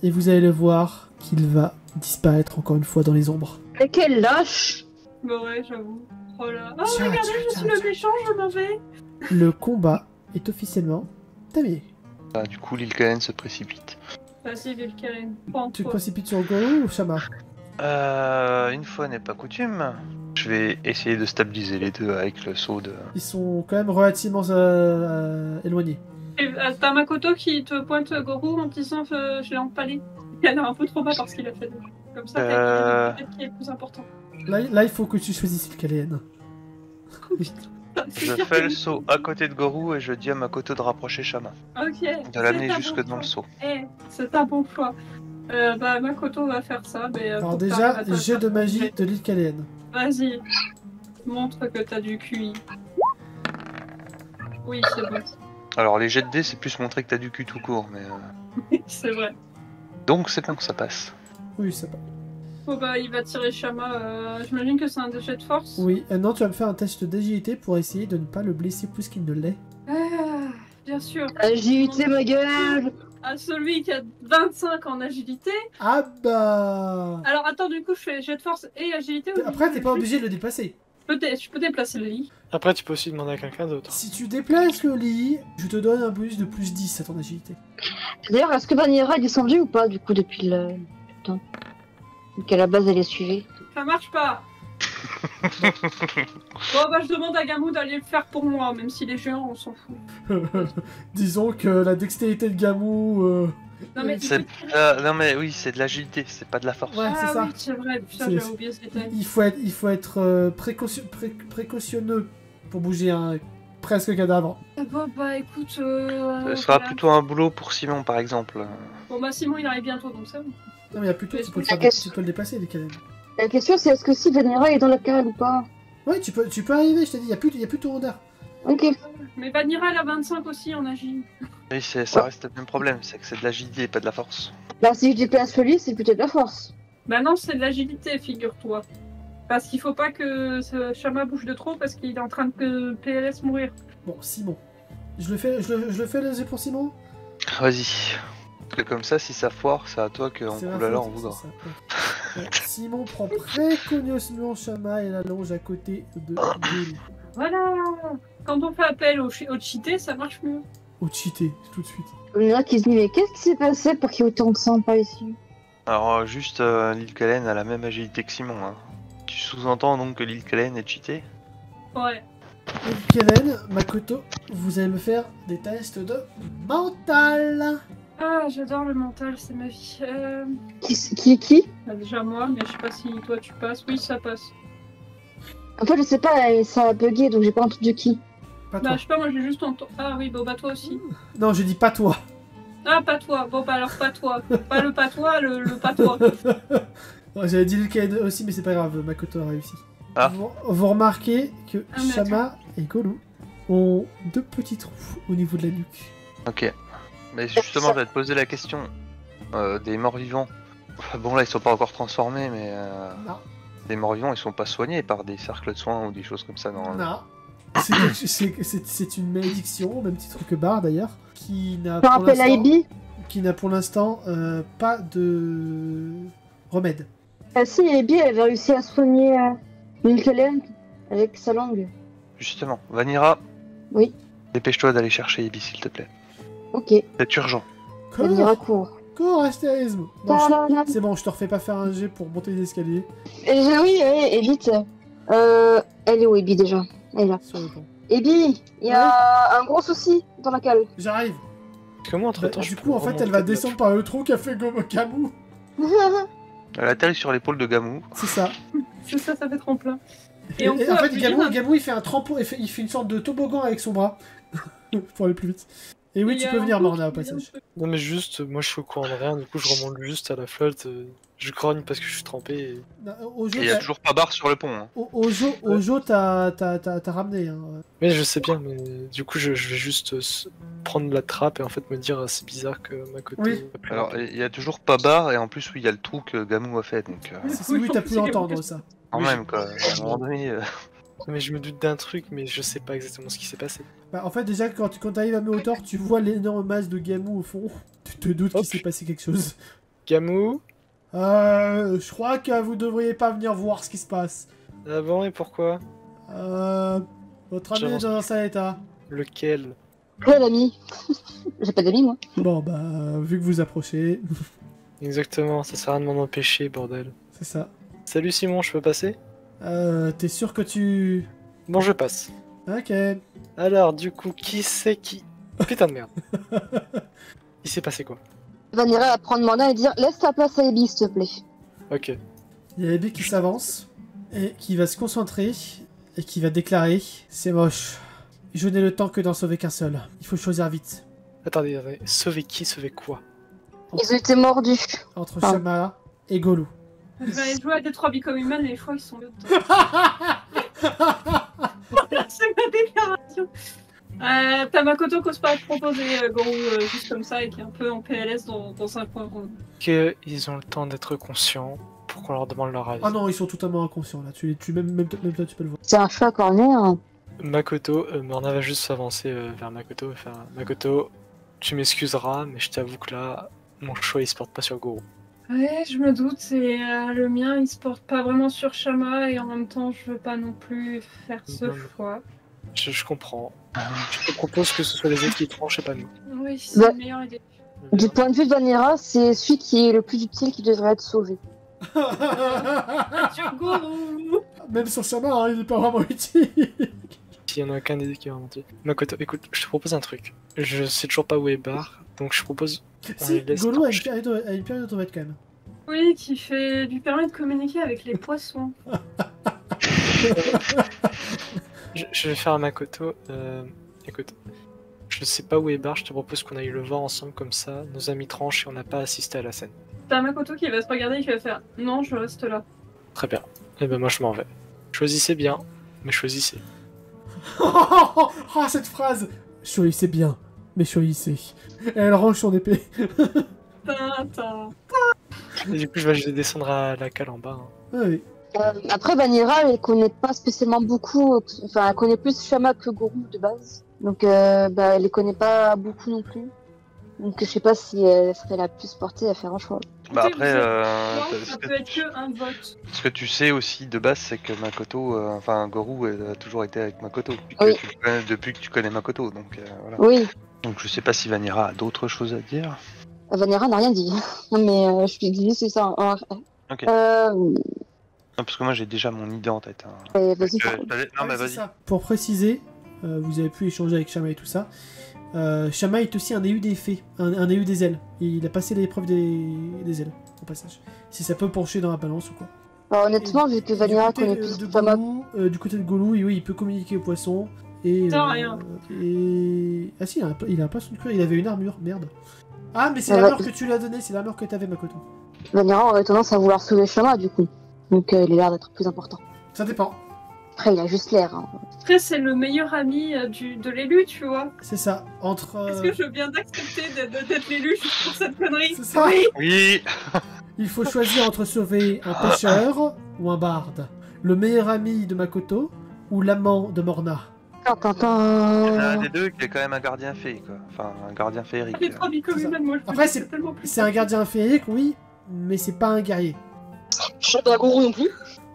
Et vous allez le voir qu'il va disparaître encore une fois dans les ombres. Mais quel lâche! Bah ouais, j'avoue. Oh là. Oh, Tiens, regardez, tiens, je suis tiens, le méchant, je m'en vais. Le combat est officiellement terminé. Ah, du coup, l'île Kalen se précipite. Vas-y, Vilkaren, Tu te prends-toi. précipites sur Goro ou Shama? Une fois n'est pas coutume, je vais essayer de stabiliser les deux avec le saut de... Ils sont quand même relativement éloignés. Et, t'as Makoto qui te pointe Goro en disant je l'ai empalé. Il a l'air un peu trop bas parce qu'il a fait. Comme ça, t'as peut-être qui est le plus important. Là, il faut que tu choisisses le Kaléen. Je fais le saut à côté de Gorou et je dis à Makoto de rapprocher Shama. Ok. De l'amener c'est un jusque bon dans le choix. saut. Eh, c'est un bon choix. Bah, Makoto va faire ça, mais... Alors faut que déjà, t'arrives à jet de t'attaquer. magie de l'île Kaléen. Vas-y. Montre que t'as du QI. Oui, c'est bon. Alors les jets de dés c'est plus montrer que t'as du cul tout court, mais... C'est vrai. Donc c'est bon que ça passe. Oui, ça va. Oh bah, il va tirer Shama. J'imagine que c'est un jet de force. Oui, non, tu vas me faire un test d'agilité pour essayer de ne pas le blesser plus qu'il ne l'est. Ah, bien sûr. Agilité, ma gueule! À celui qui a 25 en agilité. Ah bah... Alors attends, du coup, je fais jet de force et agilité. ou Après, t'es pas je- obligé de le dépasser. Je peux déplacer le lit. Après, tu peux aussi demander à quelqu'un d'autre. Si tu déplaces le lit, je te donne un bonus de plus 10 à ton agilité. D'ailleurs, est-ce que Vanilla est descendue ou pas, du coup, depuis le temps? Donc à la base, elle est suivie. Ça marche pas. Bon bah, je demande à Gamou d'aller le faire pour moi, même si les géants, on s'en fout. Disons que la dextérité de Gamou... Non mais, C'est... non mais oui, c'est de l'agilité, c'est pas de la force. Ouais, c'est ah ça. oui, c'est vrai, putain, C'est- j'avais oublié ce détail. Il faut être précautionneux pour bouger un presque cadavre. Bon bah écoute, Ce sera voilà. plutôt un boulot pour Simon par exemple. Bon bah Simon il arrive bientôt donc ça. va. Non, mais il y a plutôt, tu peux, tu peux le déplacer, les canons. La question, c'est est-ce que si Vanilla est dans la carrière ou pas? Ouais, tu peux arriver, je t'ai dit, il y a plus de rondeur. Ok. Mais Vanira elle a 25 aussi en agile. Oui, ça reste le même problème, c'est que c'est de l'agilité et pas de la force. Là, si je déplace le lit, c'est plutôt de la force. Bah non, c'est de l'agilité, figure-toi. Parce qu'il faut pas que ce Shama bouge de trop parce qu'il est en train de PLS mourir. Bon, Simon. Je le fais le jet pour Simon. Vas-y. Parce que comme ça, si ça foire, c'est à toi qu'on C'est ma coule alors faute, on voudra. c'est ça. Ouais. Simon prend précieusement Shama et l'allonge à côté de Gulu. Voilà. Quand on fait appel au cheaté, ça marche mieux. Au cheaté, tout de suite. Il y en a qui se disent, mais qu'est-ce qui s'est passé pour qu'il y ait autant de sang par ici? Alors juste, l'île Kalen a la même agilité que Simon. Hein. Tu sous-entends donc que l'île Kalen est cheatée? Ouais. Et Kellen, Makoto, vous allez me faire des tests de mental. Ah, j'adore le mental, c'est ma vie. Qui? Bah, déjà moi, mais je sais pas si toi tu passes. Oui, ça passe. En fait, je sais pas, ça a bugué, donc j'ai pas entendu qui. Pas Bah, toi. je sais pas, moi j'ai juste entendu. Ah oui, bon bah toi aussi. Non, je dis pas toi. Ah, pas toi. Bon bah alors pas toi. Pas le patois, le patois. Ouais, j'avais dit le Kellen aussi, mais c'est pas grave, Makoto a réussi. Ah. Vous remarquez que Ah, mais Shama et Golu ont deux petits trous au niveau de la nuque. Ok. Mais justement, j'allais te poser la question des morts-vivants. Bon là, ils sont pas encore transformés, mais... Non. Les morts-vivants, ils sont pas soignés par des cercles de soins ou des choses comme ça dans... Non. C'est une malédiction, au même titre que Bar d'ailleurs, qui n'a Ça pour rappelle l'instant- Ivy? qui n'a pour l'instant pas de remède. Ah si, Ivy, elle avait réussi à soigner Milkelen avec sa langue. Justement, Vanira. Oui. Dépêche-toi d'aller chercher Ibis, s'il te plaît. Ok. C'est urgent. Vanilla court. Cours, astérisme. Non, Ta-da-da. c'est bon, je te refais pas faire un jet pour monter les escaliers Oui, et vite. Elle est où, Ivy, déjà? Elle est là. sur le pont. Ivy, il y a un gros souci dans la cale. J'arrive. Parce que moi, entre temps, Du coup, en fait, elle va descendre par le trou qu'a fait Gamou. Elle atterrit sur l'épaule de Gamou. C'est ça. C'est ça, ça fait tremplin. Et on peut en fait, appuyer Gamou, il fait un tremplin, il fait une sorte de toboggan avec son bras pour aller plus vite. Et oui, tu peux venir, Morna, au passage. Non mais juste, moi je suis au courant de rien, du coup je remonte juste à la flotte, je grogne parce que je suis trempé et... Au jeu, Et il y a toujours pas barre sur le pont. Hein. au jeu, t'as ramené. Hein. Mais je sais bien, mais du coup je vais juste prendre la trappe et en fait me dire c'est bizarre que Makoto... Oui. a pu Alors, il y a toujours pas barre, et en plus, oui, il y a le trou que Gamou a fait, donc... Oui, t'as pu entendre ça. quand Oui, même, quoi. À un moment donné... Mais je me doute d'un truc, mais je sais pas exactement ce qui s'est passé. Bah, en fait, déjà, quand t'arrives à mi-hauteur, tu vois l'énorme masse de Gamou au fond. Tu te doutes qu'il s'est passé quelque chose. Gamou? Je crois que vous devriez pas venir voir ce qui se passe. Ah bon, et pourquoi? Votre ami est dans un sale état. Lequel? Quel ami? J'ai pas d'amis, moi. Bon, bah, vu que vous approchez, Exactement, ça sert à rien de m'en empêcher, bordel. c'est ça. Salut Simon, je peux passer? T'es sûr que tu... Bon, je passe. Ok. Alors, du coup, qui c'est qui... Putain de merde. Il s'est passé quoi? Vanira va prendre Morna et dire laisse ta place à Abby, s'il te plaît. Ok. Il y a Abby qui s'avance, et qui va se concentrer, et qui va déclarer « C'est moche. Je n'ai le temps que d'en sauver qu'un seul. Il faut choisir vite. Attendez, sauver qui, sauver quoi? Ils ont été mordus. Entre Ah. Shama et Golou. Je vais aller jouer à Détroit Become Human et les choix ils sont dedans. C'est ma déclaration. T'as Makoto qui ose pas te proposer Gorou juste comme ça et qui est un peu en PLS dans un coin rond. Qu'ils ont le temps d'être conscients pour qu'on leur demande leur avis. Ah non, ils sont totalement inconscients là. Même toi, tu peux le voir. C'est un chat cornet. Hein. Makoto, Morna va juste s'avancer vers Makoto et faire Makoto, tu m'excuseras, mais je t'avoue que là, mon choix il se porte pas sur Goro. Ouais, je me doute, c'est le mien, il se porte pas vraiment sur Shama et en même temps, je veux pas non plus faire ce Non. choix. Je comprends. Je te propose que ce soit les autres qui tranchent et pas nous. Oui, c'est Ouais. une meilleure idée. Du point de vue de Vanira, c'est celui qui est le plus utile qui devrait être sauvé. Sur Gorou. Même sur Shama, hein, il est pas vraiment utile. S'il y en a aucun des deux qui va mentir. Makoto, écoute, je te propose un truc. Je sais toujours pas où est Bar, donc je propose... On Si, les laisse Golou a une trancher. période d'automate quand même. Oui, qui lui permet de communiquer avec les poissons. Je vais faire à Makoto. Écoute, je sais pas où est Bar, je te propose qu'on aille le voir ensemble comme ça. Nos amis tranchent et on n'a pas assisté à la scène. T'as Makoto qui va se regarder et qui va faire non, je reste là. Très bien. Et ben moi je m'en vais. Choisissez bien, mais choisissez. Oh, cette phrase. Choisissez bien, mais choisissez. Et elle range son épée. Tintin. Et du coup je vais descendre à la cale en bas. Hein. Ah oui. Après, Vanira, elle connaît pas spécialement beaucoup. Enfin, elle connaît plus Shama que Gorou de base. Donc, elle les connaît pas beaucoup non plus. Donc, je sais pas si elle serait la plus portée à faire un choix. Bah Écoutez, après, Non, ce ça que peut être que un vote. ce que tu sais aussi de base, c'est que Makoto, enfin Gorou a toujours été avec Makoto Oui. depuis que tu connais Makoto, donc voilà. Oui, Donc je sais pas si Vanira a d'autres choses à dire. Vanira n'a rien dit. Mais je lui dis, c'est ça. Ok. Euh, Non, parce que moi j'ai déjà mon idée en tête. Hein. Vas-y, Donc, non Ouais, mais c'est vas-y. ça. Pour préciser, vous avez pu échanger avec Shama et tout ça. Shama est aussi un élu des fées, un élu des ailes. Il a passé l'épreuve des ailes, au passage. Si ça peut pencher dans la balance ou quoi. Alors, honnêtement, vu que Vanira du côté connaît de plus Shama. Golou, du côté de Golou, oui, il peut communiquer aux poissons. Et, Putain, rien. et... Ah si, il a un poisson de cuir, il avait une armure, merde. Ah, mais c'est Ouais, l'armure ouais. que tu lui as donnée, c'est l'armure que t'avais, Makoto. Vanira aurait tendance à vouloir sauver Shama, du coup. Donc, il a l'air d'être plus important. Ça dépend. Après, il a juste l'air. Hein. Après, c'est le meilleur ami de l'élu, tu vois. C'est ça, entre... Est-ce que je viens d'accepter d'être l'élu juste pour cette connerie? C'est ça. Oui. Oui. Il faut choisir entre sauver un pêcheur ou un barde. Le meilleur ami de Makoto ou l'amant de Morna. Il y en a un Tintin. des deux qui est quand même un gardien fée, quoi. Enfin, un gardien féerique. Détroit Become C'est ça. Human, moi je Après, trouve que c'est- tellement plus. C'est un gardien féerique, oui, mais c'est pas un guerrier. Je sais pas Gorou non plus.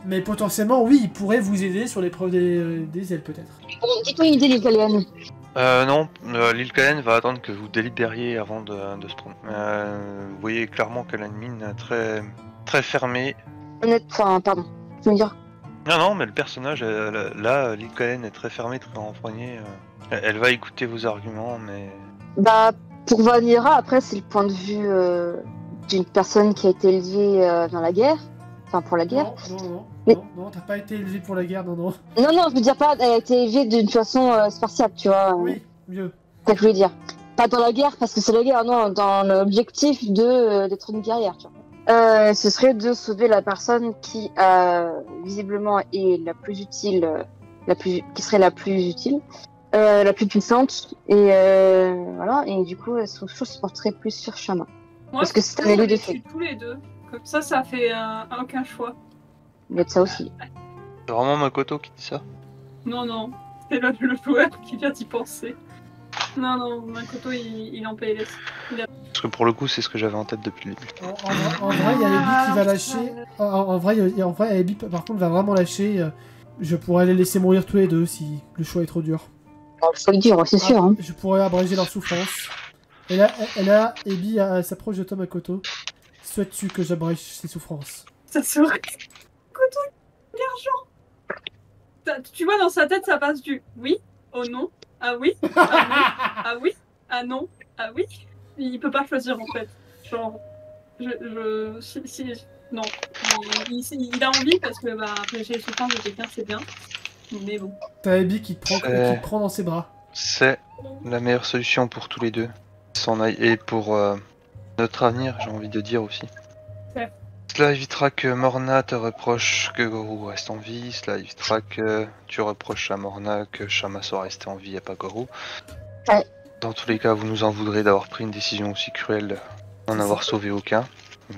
Mais potentiellement, oui, il pourrait vous aider sur l'épreuve des ailes, peut-être. Bon, dites-moi une idée, les Italiennes. Non, l'île Calen va attendre que vous délibériez avant de se prendre. Vous voyez clairement qu'elle a une mine très fermée. Enfin, pardon. Je veux dire. Non, mais le personnage, là, l'île Calen est très fermée, très renfrognée. Elle va écouter vos arguments, mais... Bah, pour Vanira, après, c'est le point de vue d'une personne qui a été élevée dans la guerre. Enfin, pour la guerre. Non, t'as pas été élevé pour la guerre, non. Non, je veux dire pas, elle a été élevée d'une façon spartiate, tu vois. Oui, mieux. C'est ça que je voulais dire. Pas dans la guerre, parce que c'est la guerre, non, dans l'objectif d'être une guerrière, tu vois. Ce serait de sauver la personne qui, visiblement, est la plus utile, qui serait la plus utile, la plus puissante, et voilà, et du coup, son chose se porterait plus sur Shama. Moi, Parce que c'est un élu de les fait. tue tous les deux. Comme ça fait aucun choix. Il y a de ça aussi. C'est vraiment Makoto qui dit ça. Non, c'est le joueur qui vient d'y penser. Non, Makoto, il en paye les... Parce que pour le coup, c'est ce que j'avais en tête depuis le début. En vrai, il y a Abby qui va lâcher. En vrai, Abby, par contre, va vraiment lâcher. Je pourrais les laisser mourir tous les deux si le choix est trop dur. Il faut le dire, c'est sûr. Hein. Je pourrais abréger leur souffrance. Et là, Abby s'approche de toi, Makoto. Souhaites-tu que j'abrège ses souffrances? Ça serait... Makoto, l'argent. Tu vois, dans sa tête, ça passe du oui au non. Ah oui, ah non, ah oui, ah non, ah oui. Il peut pas choisir en fait. Genre, non. Il a envie parce que abréger les souffrances de quelqu'un, c'est bien. Mais bon. T'as Abby qui te prend dans ses bras. C'est la meilleure solution pour tous les deux. S'en aille. Et pour notre avenir, j'ai envie de dire aussi. Ouais. Cela évitera que Morna te reproche que Gorou reste en vie. Cela évitera que tu reproches à Morna que Shama soit resté en vie et pas Gorou. Ouais. Dans tous les cas, vous nous en voudrez d'avoir pris une décision aussi cruelle, d'en avoir sauvé aucun.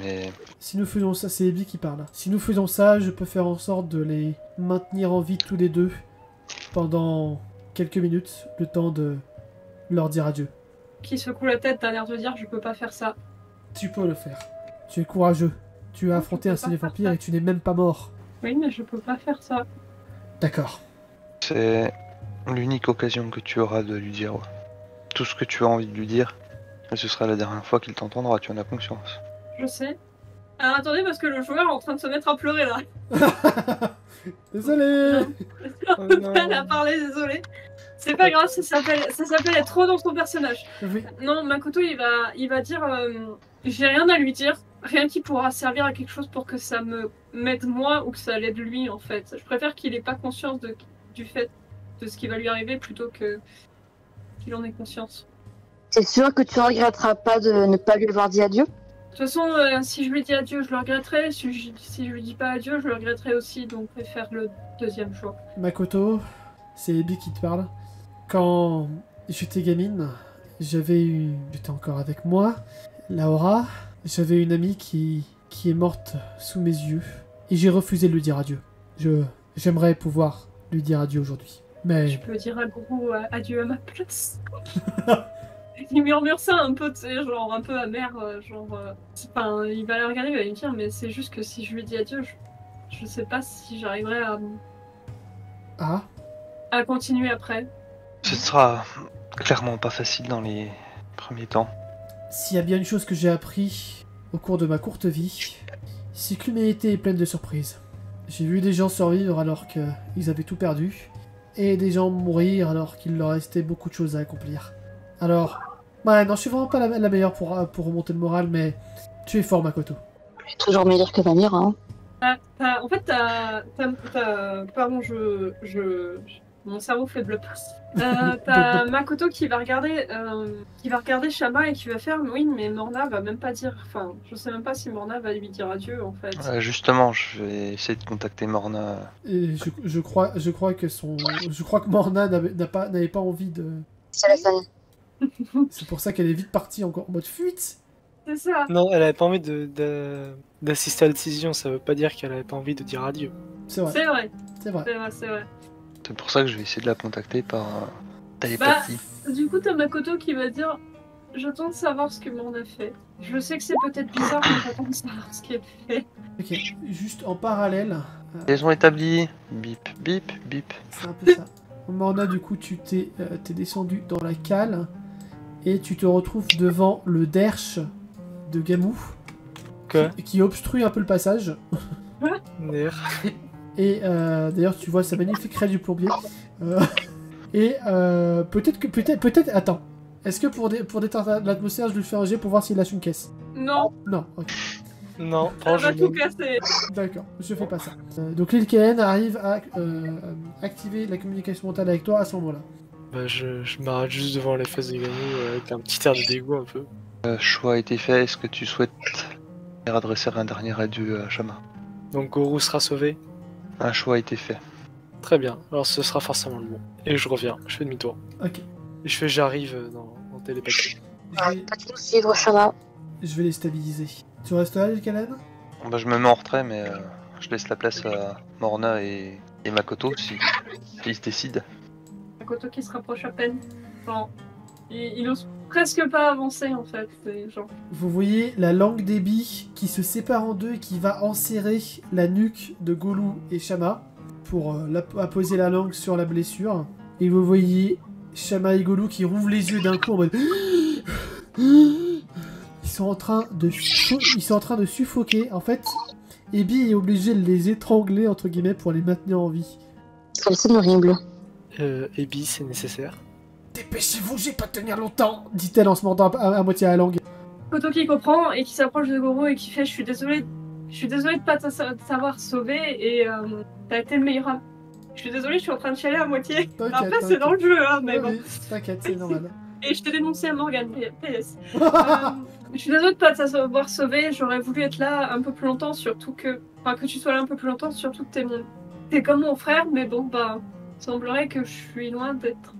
Mais Si nous faisons ça, c'est Abby qui parle. Si nous faisons ça, je peux faire en sorte de les maintenir en vie tous les deux pendant quelques minutes, le temps de leur dire adieu. Qui secoue la tête, t'as l'air de dire je peux pas faire ça. Tu peux le faire. Tu es courageux. Tu as affronté un peux pas seigneur faire vampire ça. et tu n'es même pas mort. Oui, mais je peux pas faire ça. D'accord. c'est l'unique occasion que tu auras de lui dire tout ce que tu as envie de lui dire. Et ce sera la dernière fois qu'il t'entendra, tu en as conscience. Je sais. Alors attendez, parce que le joueur est en train de se mettre à pleurer là. Désolé. Oh non. Elle a parlé, désolé. C'est pas grave, ça s'appelle être trop dans son personnage. Oui. Non, Makoto, il va dire j'ai rien à lui dire, rien qui pourra servir à quelque chose pour que ça m'aide moi ou que ça l'aide lui en fait. Je préfère qu'il ait pas conscience du fait de ce qui va lui arriver plutôt que qu'il en ait conscience. C'est sûr que tu regretteras pas de ne pas lui avoir dit adieu. De toute façon, si je lui dis adieu, je le regretterai. Si je lui dis pas adieu, je le regretterai aussi. Donc, je vais faire le deuxième choix. Makoto, c'est Abby qui te parle. Quand j'étais gamine, j'étais encore avec moi, Laura. J'avais une amie qui est morte sous mes yeux. Et j'ai refusé de lui dire adieu. J'aimerais pouvoir lui dire adieu aujourd'hui. Mais Je peux dire à Gros adieu à ma place. Il murmure ça un peu, tu sais, genre un peu amer, enfin, il va la regarder, il va lui dire, mais c'est juste que si je lui dis adieu, je sais pas si j'arriverai à continuer après. Ce sera clairement pas facile dans les premiers temps. s'il y a bien une chose que j'ai appris au cours de ma courte vie, c'est que l'humanité est pleine de surprises. J'ai vu des gens survivre alors qu'ils avaient tout perdu, et des gens mourir alors qu'il leur restait beaucoup de choses à accomplir. Alors, ouais, non, je suis vraiment pas la meilleure pour remonter le moral, mais tu es fort, Makoto. Je suis toujours meilleur que Vanir, hein. En fait, pardon, mon cerveau fait bleu. T'as Makoto qui va regarder Shama et qui va faire oui, mais Morna va même pas dire. Enfin, je sais même pas si Morna va lui dire adieu en fait. Justement, je vais essayer de contacter Morna. Et je crois que Morna n'avait pas envie de. C'est la scène. C'est pour ça qu'elle est vite partie encore en mode fuite. C'est ça. Non, elle avait pas envie d'assister à la décision, ça veut pas dire qu'elle avait pas envie de dire adieu. C'est vrai. C'est vrai. C'est vrai. C'est vrai. C'est pour ça que je vais essayer de la contacter par télépathie. Du coup, t'as Makoto qui va dire j'attends de savoir ce que Morna fait. Je sais que c'est peut-être bizarre, mais j'attends de savoir ce qu'elle fait. Ok, juste en parallèle. Liaison établie. Bip, bip, bip. C'est un peu ça. Morna, du coup, tu t'es descendu dans la cale et tu te retrouves devant le derche de Gamou Quoi? qui obstrue un peu le passage. D'ailleurs. Et d'ailleurs, tu vois sa magnifique raie du plombier. Et peut-être. Attends. Est-ce que pour détendre l'atmosphère, je lui fais un jet pour voir s'il lâche une caisse? Non, Non, ok. Non, ça va franchement, tout casser. D'accord, je fais pas ça. Donc Lil Kellen arrive à activer la communication mentale avec toi à ce moment-là. bah, je m'arrête juste devant les fesses des Ganou avec un petit air de dégoût un peu. Choix a été fait, est-ce que tu souhaites adresser un dernier adieu à Shama? Donc Goro sera sauvé. Un choix a été fait. Très bien, alors ce sera forcément le bon. Et je reviens, je fais demi-tour. Ok. Et je fais j'arrive dans télépathie. Je vais, Pas de nous suivre, Shama. je vais les stabiliser. Tu restes là, Lil Kellen? Bah, je me mets en retrait, mais je laisse la place à Morna et Makoto s'ils se décident. Makoto qui se rapproche à peine. Genre, il ose presque pas avancer en fait. C'est genre. Vous voyez la langue des billes qui se sépare en deux et qui va enserrer la nuque de Golou et Shama pour apposer la langue sur la blessure. Et vous voyez Shama et Golou qui rouvrent les yeux d'un coup en mode... Ils sont en train de suffoquer. En fait, Ebi est obligé de les étrangler entre guillemets pour les maintenir en vie. Comme c'est horrible. Ebi, c'est nécessaire. Dépêchez-vous, j'ai pas tenir longtemps, dit-elle en se mordant à moitié à la langue. Makoto qui comprend et qui s'approche de Goro et qui fait je suis désolée de pas t'avoir sauvé et t'as été le meilleur ami. Je suis désolée, je suis en train de chialer à moitié. T'inquiète, Après c'est dans le jeu hein, mais Oui, bon. oui, t'inquiète, c'est normal. Et je t'ai dénoncé à Morgane, PS. Je suis désolée de pas t'avoir sauvé, j'aurais voulu être là un peu plus longtemps, surtout que... Enfin, que tu sois là un peu plus longtemps, surtout que t'es comme mon frère, mais bon, bah... Il semblerait que je suis loin d'être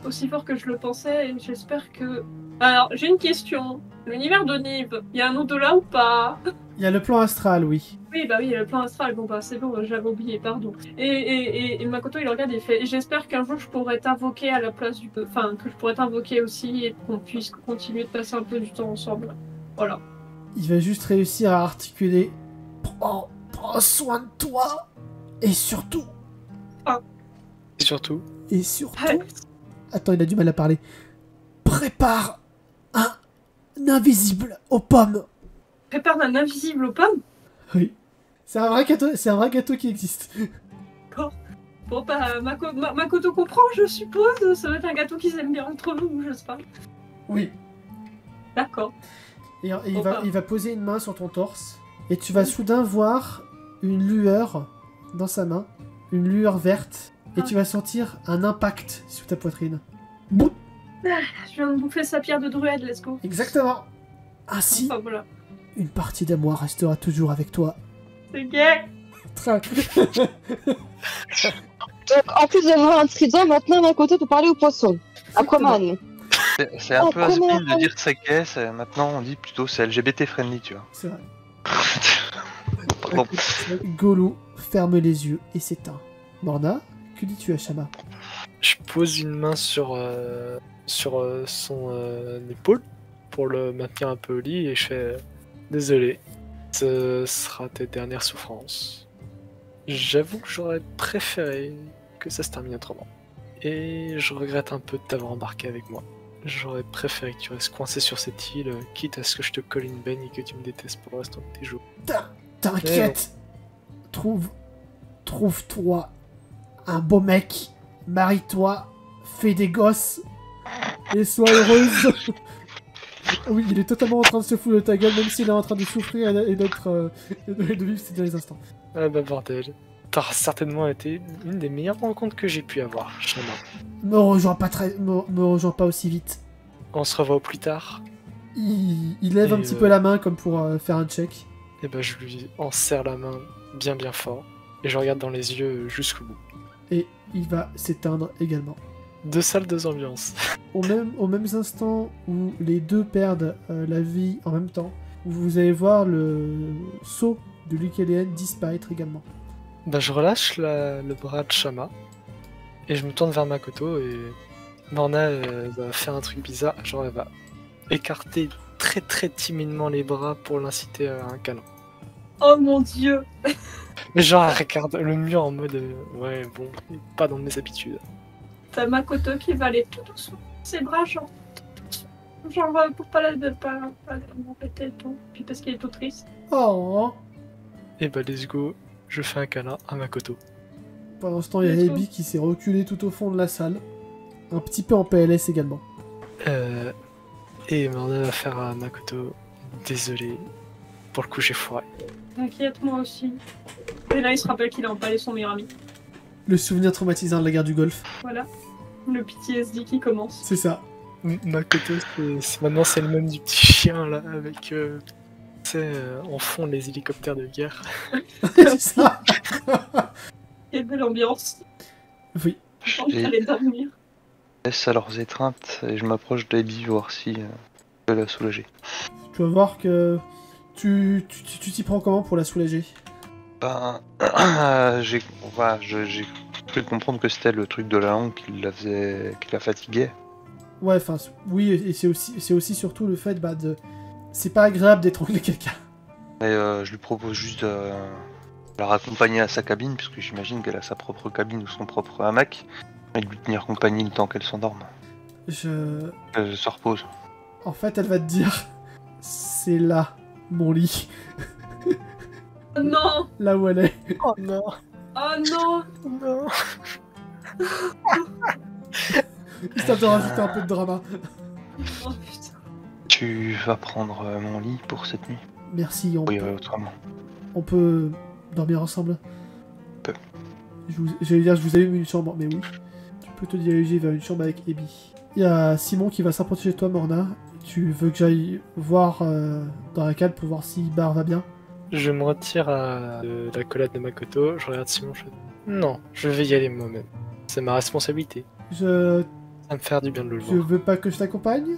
aussi fort que je le pensais, et j'espère que... Alors, j'ai une question. L'univers de Nive, il y a un au-delà ou pas? Il y a le plan astral, oui. Oui, bah oui, il y a le plan astral, bon bah c'est bon, j'avais oublié, pardon. Et Makoto, il regarde et il fait j'espère qu'un jour je pourrais t'invoquer à la place du... Enfin, que je pourrais t'invoquer aussi et qu'on puisse continuer de passer un peu du temps ensemble. Voilà. Il va juste réussir à articuler. Prends soin de toi. Et surtout... Et surtout, Ouais. Attends, il a du mal à parler. Prépare un invisible aux pommes. Prépare un invisible aux pommes. Oui. C'est un vrai gâteau qui existe. Bon bah, Makoto comprend, je suppose. Ça va être un gâteau qu'ils aiment bien entre nous, je sais pas. Oui. D'accord. Et Bon, bah. il va poser une main sur ton torse. Et tu vas soudain voir une lueur dans sa main. Une lueur verte. Et tu vas sentir un impact sur ta poitrine. Boum. Je viens de bouffer sa pierre de druide, let's go. Exactement. Ainsi, Enfin voilà. une partie de moi restera toujours avec toi. C'est gay. Très... Donc, en plus d'avoir un trident, maintenant, Makoto peut parler aux poissons. Aquaman. C'est un Oh, peu has-been comment- de dire que c'est gay, maintenant on dit plutôt c'est LGBT friendly, tu vois. C'est vrai. Pardon. Golou ferme les yeux et s'éteint. Morna, que dis-tu à Shama? je pose une main sur son épaule pour le maintenir un peu au lit et je fais désolé, ce sera tes dernières souffrances. J'avoue que j'aurais préféré que ça se termine autrement. Et je regrette un peu de t'avoir embarqué avec moi. J'aurais préféré que tu restes coincé sur cette île, quitte à ce que je te colle une baigne et que tu me détestes pour le restant de tes jours. T'inquiète. Trouve-toi un beau mec. Marie-toi. Fais des gosses. Et sois heureuse. Oui, il est totalement en train de se foutre de ta gueule, même s'il est en train de souffrir et de vivre ces derniers instants. Ah bah bordel. T'as certainement été une des meilleures rencontres que j'ai pu avoir, Shama. Me rejoins pas aussi vite. On se revoit plus tard. Il lève Et un petit peu la main comme pour faire un check. Et bah je lui en serre la main bien fort. Et je regarde dans les yeux jusqu'au bout. Et il va s'éteindre également. Deux salles, deux ambiances. Aux mêmes instants où les deux perdent la vie en même temps, vous allez voir le sceau de Lucaléenne disparaître également. Bah je relâche le bras de Shama. Et je me tourne vers Makoto et... Morna va faire un truc bizarre. Genre elle va écarter très timidement les bras pour l'inciter à un câlin. Oh mon dieu. Mais genre elle regarde le mur en mode ouais bon, pas dans mes habitudes. T'as Makoto qui va aller tout doucement. Ses bras, genre pour pas m'embêter et tout. Puis parce qu'il est tout triste. Oh. Et bah let's go, je fais un câlin à Makoto. Pendant ce temps, il y a Let's go. Ebi qui s'est reculé tout au fond de la salle. Un petit peu en PLS également. Et Morna va faire à Makoto. Désolé. Pour le coup, j'ai foiré. T'inquiète, moi aussi. Et là, il se rappelle qu'il a empalé son meilleur ami. Le souvenir traumatisant de la guerre du Golfe. Voilà. Le PTSD qui commence. C'est ça. Makoto, maintenant c'est le même du petit chien là, avec tu sais, en fond les hélicoptères de guerre. C'est ça. Quelle belle ambiance. Oui. Je pense qu'elle dormir. Je laisse à leurs étreintes et je m'approche d'Abby voir si je peux la soulager. Tu vas voir que tu t'y prends comment pour la soulager? Ben, j'ai cru comprendre que c'était le truc de la langue qui la fatiguait. Ouais, enfin, oui, et c'est aussi surtout le fait de... C'est pas agréable d'étrangler quelqu'un. Et je lui propose juste de la raccompagner à sa cabine, puisque j'imagine qu'elle a sa propre cabine ou son propre hamac, et de lui tenir compagnie le temps qu'elle s'endorme. Elle se repose. En fait, elle va te dire... C'est là, mon lit. Oh non! Là où elle est. Oh non! Oh non! Non! Histoire de rajouter un peu de drama. Oh putain. Tu vas prendre mon lit pour cette nuit? Merci, Oui, autrement. on peut dormir ensemble? Peu. J'allais dire, je vous allume une chambre, mais oui. Tu peux te diriger vers une chambre avec Abby. Il y a Simon qui va s'approcher de toi, Morna. Tu veux que j'aille voir dans la cale pour voir si Bar va bien? Je me retire de la de Makoto, je regarde Simon, je fais... Non, je vais y aller moi-même. C'est ma responsabilité. Ça va me faire du bien de le Tu voir. veux pas que je t'accompagne?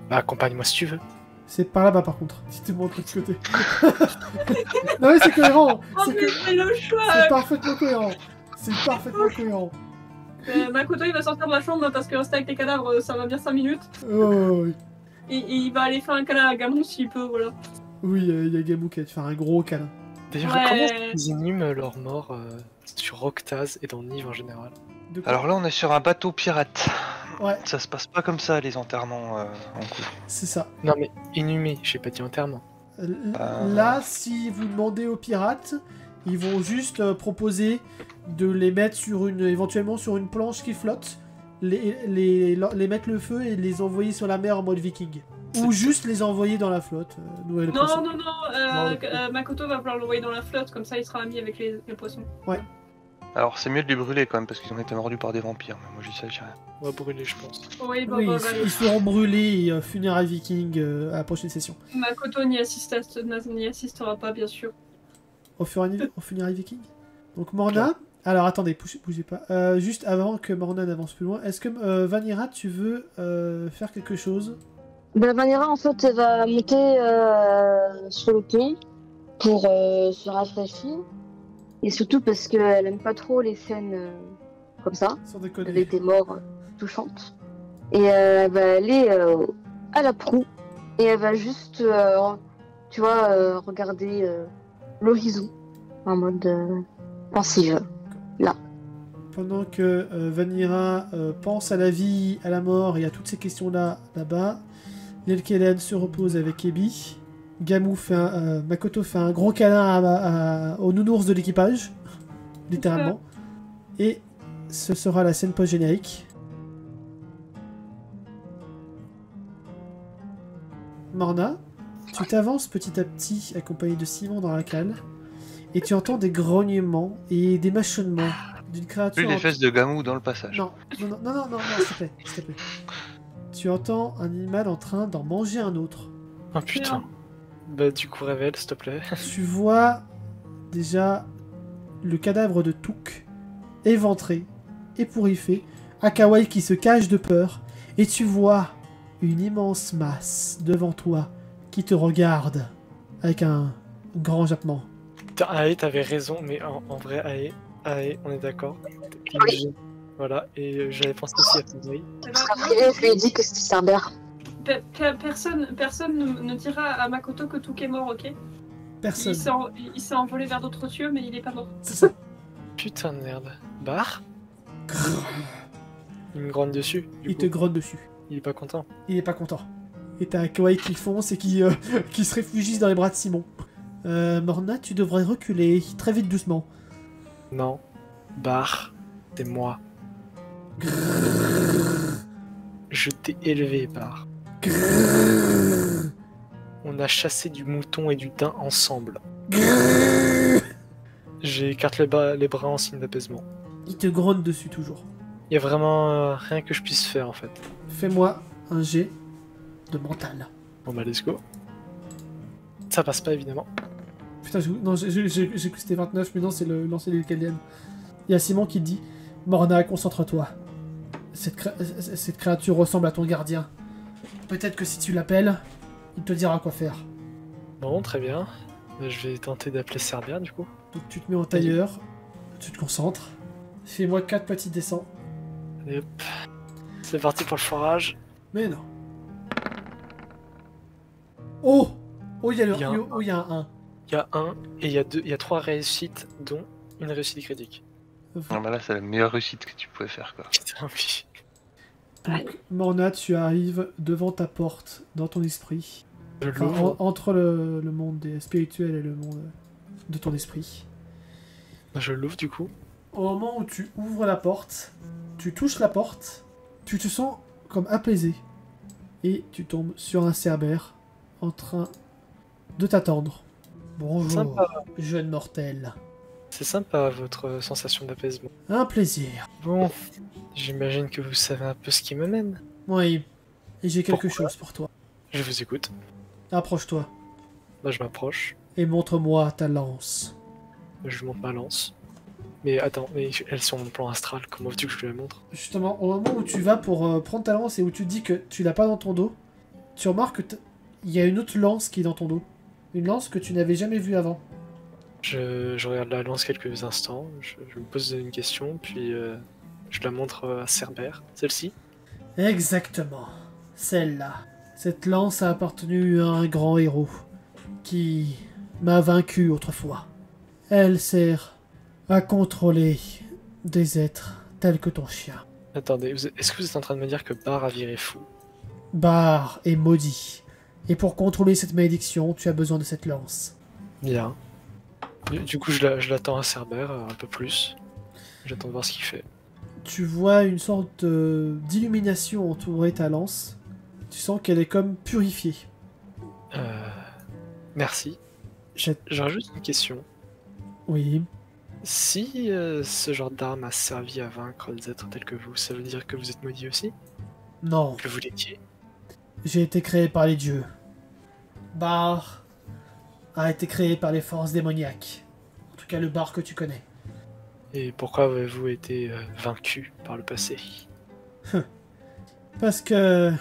Bah accompagne-moi si tu veux. C'est par là-bas par contre, si tu me montres de ce côté. Non mais c'est cohérent! Oh mais c'est le choix! C'est parfaitement cohérent! C'est parfaitement cohérent! Makoto il va sortir de la chambre parce que rester avec les cadavres ça va bien 5 minutes. Oh, Et il va aller faire un câlin à Gamon s'il peut, voilà. oui, il y a Gamou qui va te faire un gros câlin. D'ailleurs, Ouais. comment ils inhument leur mort sur Octaz et dans Nive en général? De quoi? Alors là, on est sur un bateau pirate. Ouais, Ça se passe pas comme ça, les enterrements en couple. c'est ça. Non mais inhumé, j'ai pas dit enterrement. Là, si vous demandez aux pirates, ils vont juste proposer de les mettre éventuellement sur une planche qui flotte, les mettre le feu et les envoyer sur la mer en mode viking. Ou juste les envoyer dans la flotte. Nourrir les poissons. Non, Makoto va vouloir l'envoyer dans la flotte, comme ça il sera ami avec les poissons. Alors c'est mieux de les brûler quand même, parce qu'ils ont été mordus par des vampires, mais moi j'y sais rien. On va brûler, je pense. Oui, Oui, ils seront brûlés et funérailles viking à la prochaine session. Makoto n'y assistera pas, bien sûr. Au funérailles viking. Donc Morna, alors attendez, bougez pas. Juste avant que Morna n'avance plus loin, est-ce que Vanira, tu veux faire quelque chose? Ben, Vanira, en fait, elle va monter sur le pont pour se rafraîchir. Et surtout parce qu'elle aime pas trop les scènes comme ça, Sans déconner. avec des morts touchantes. Et elle va aller à la proue. Et elle va juste, tu vois, regarder l'horizon en mode pensive. Pendant que Vanira pense à la vie, à la mort et à toutes ces questions-là, là-bas, Lelkelen se repose avec Ebi. Makoto fait un gros câlin au nounours de l'équipage, littéralement. Et ce sera la scène post-générique. Morna, tu t'avances petit à petit, accompagné de Simon dans la cale, et tu entends des grognements et des mâchonnements d'une créature... Plus les fesses de Gamou dans le passage. Non, s'il te plaît, s'il te plaît. Tu entends un animal en train d'en manger un autre. Oh putain. Bah du coup révèle s'il te plaît. Tu vois déjà le cadavre de Touk, éventré, ébouriffé, Akawai qui se cache de peur, et tu vois une immense masse devant toi qui te regarde avec un grand jappement. Putain, Ae, t'avais raison, mais en vrai, Ae, on est d'accord. Oui. Voilà, et j'avais pensé aussi à Fabri. Après, je lui ai dit que c'était Cerbère. Personne ne dira à Makoto que Touk est mort, ok? Personne. Il s'est envolé vers d'autres cieux, mais il est pas mort. C'est ça. Putain de merde. Bar Il me grogne dessus. Il te grogne dessus. Il est pas content. Il est pas content. Et t'as Akawai qui fonce et qui se réfugie dans les bras de Simon. Morna, tu devrais reculer, très vite, doucement. Non. Bar, c'est moi. Je t'ai élevé, Bar. Grrrr. On a chassé du mouton et du daim ensemble. Grrrr. J'écarte les bras en signe d'apaisement. Il te gronne dessus toujours. Il y a vraiment rien que je puisse faire en fait. Fais-moi un jet de mental. Bon bah let's go. Ça passe pas évidemment. Putain, non, j'ai cru que c'était 29, mais non, c'est le lancer du Calienne. Il y a Simon qui te dit Morna, concentre-toi. Cette créature ressemble à ton gardien. Peut-être que si tu l'appelles, il te dira quoi faire. Bon, très bien. Je vais tenter d'appeler Cerbère du coup. Donc tu te mets en tailleur, tu te concentres. Fais-moi 4 petits dessins. Allez, hop. C'est parti pour le forage. Mais non. Oh, oh, il y a Il y a un un 1. Il y a un et il y a 3 réussites, dont une réussite critique. Non, bah là, c'est la meilleure réussite que tu pouvais faire, quoi. Putain, oui. Donc, Morna, tu arrives devant ta porte, dans ton esprit. Je Enfin, l'ouvre. entre le monde des spirituels et le monde de ton esprit. Je l'ouvre du coup. Au moment où tu ouvres la porte, tu touches la porte, tu te sens comme apaisé. Et tu tombes sur un Cerbère en train de t'attendre. Bonjour, Sympa. jeune mortel. C'est sympa votre sensation d'apaisement. Un plaisir. Bon, j'imagine que vous savez un peu ce qui me mène. Oui, et j'ai quelque Pourquoi chose pour toi. Je vous écoute. Approche-toi Bah je m'approche. et montre-moi ta lance. Je monte ma lance. Mais attends, mais elles sont en plan astral, comment veux-tu que je te la montre? Justement, au moment où tu vas pour prendre ta lance et où tu te dis que tu l'as pas dans ton dos, tu remarques qu'il y a une autre lance qui est dans ton dos. Une lance que tu n'avais jamais vue avant. Je regarde la lance quelques instants, je me pose une question, puis je la montre à Cerbère. Celle-ci? Exactement. Celle-là. Cette lance a appartenu à un grand héros qui m'a vaincu autrefois. Elle sert à contrôler des êtres tels que ton chien. Attendez, est-ce que vous êtes en train de me dire que Bar a viré fou? Bar est maudit. Et pour contrôler cette malédiction, tu as besoin de cette lance. Bien. Du coup, je l'attends à Cerbère un peu plus. J'attends de voir ce qu'il fait. Tu vois une sorte d'illumination entourer ta lance. Tu sens qu'elle est comme purifiée. Merci. Cette- J'aurais juste une question. Oui. Si ce genre d'arme a servi à vaincre des êtres tels que vous, ça veut dire que vous êtes maudit aussi? Non. Que vous l'étiez? J'ai été créé par les dieux. Bar a été créé par les forces démoniaques. En tout cas, le bar que tu connais. Et pourquoi avez-vous été vaincu par le passé? Parce que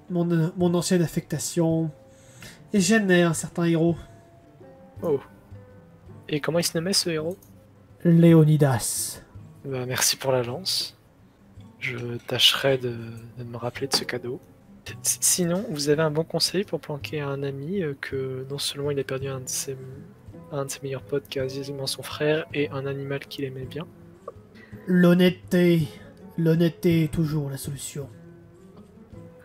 mon ancienne affectation gênait un certain héros, Oh. Et comment il se nommait ce héros? Léonidas. Bah, merci pour la lance. Je tâcherai de me rappeler de ce cadeau. Sinon, vous avez un bon conseil pour planquer un ami que non seulement il a perdu un de ses meilleurs potes, quasiment son frère, et un animal qu'il aimait bien? L'honnêteté. L'honnêteté est toujours la solution.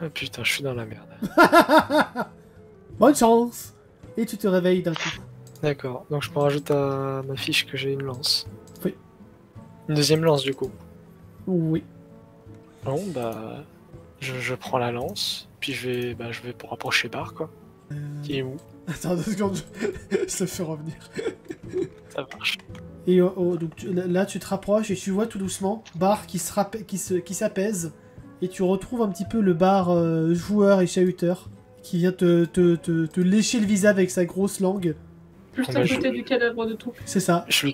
Ah putain, je suis dans la merde. Bonne chance. Et tu te réveilles d'un coup. D'accord, donc je peux rajouter à ma fiche que j'ai une lance. Oui. Une deuxième lance du coup. Oui. Bon, bah... Je prends la lance, puis je vais pour approcher Bar, quoi. Qui est où? Attends 2 secondes, je te fais revenir. Ça marche. Et donc là, tu te rapproches et tu vois tout doucement Bar qui s'apaise. Et tu retrouves un petit peu le Bar joueur et chahuteur qui vient te lécher le visage avec sa grosse langue. Juste Bah, à je- côté du cadavre de tout. C'est ça. Je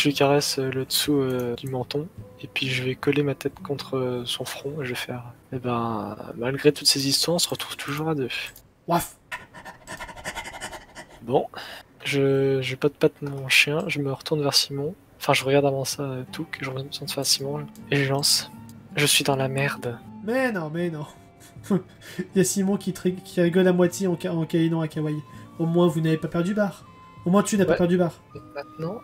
lui caresse le dessous du menton, et puis je vais coller ma tête contre son front, et je vais faire... Eh ben, malgré toutes ces histoires, on se retrouve toujours à deux. Waf. Bon, je patte mon chien, je me retourne vers Simon. Enfin, je regarde avant ça Touk, je retourne vers Simon, et je lance. Je suis dans la merde. Mais non. Il y a Simon qui rigole à moitié en câlinant à Kawaii. Au moins, vous n'avez pas perdu Bar. Au moins, tu n'as pas Ouais. perdu Bar. Et maintenant,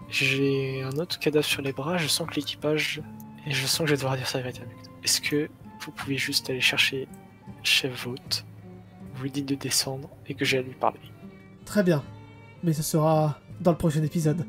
j'ai un autre cadavre sur les bras, je sens que l'équipage... Et je sens que je vais devoir dire ça à la vérité. Est-ce que vous pouvez juste aller chercher Chef Vote, vous lui dites de descendre, et que j'ai à lui parler? Très bien. Mais ce sera dans le prochain épisode.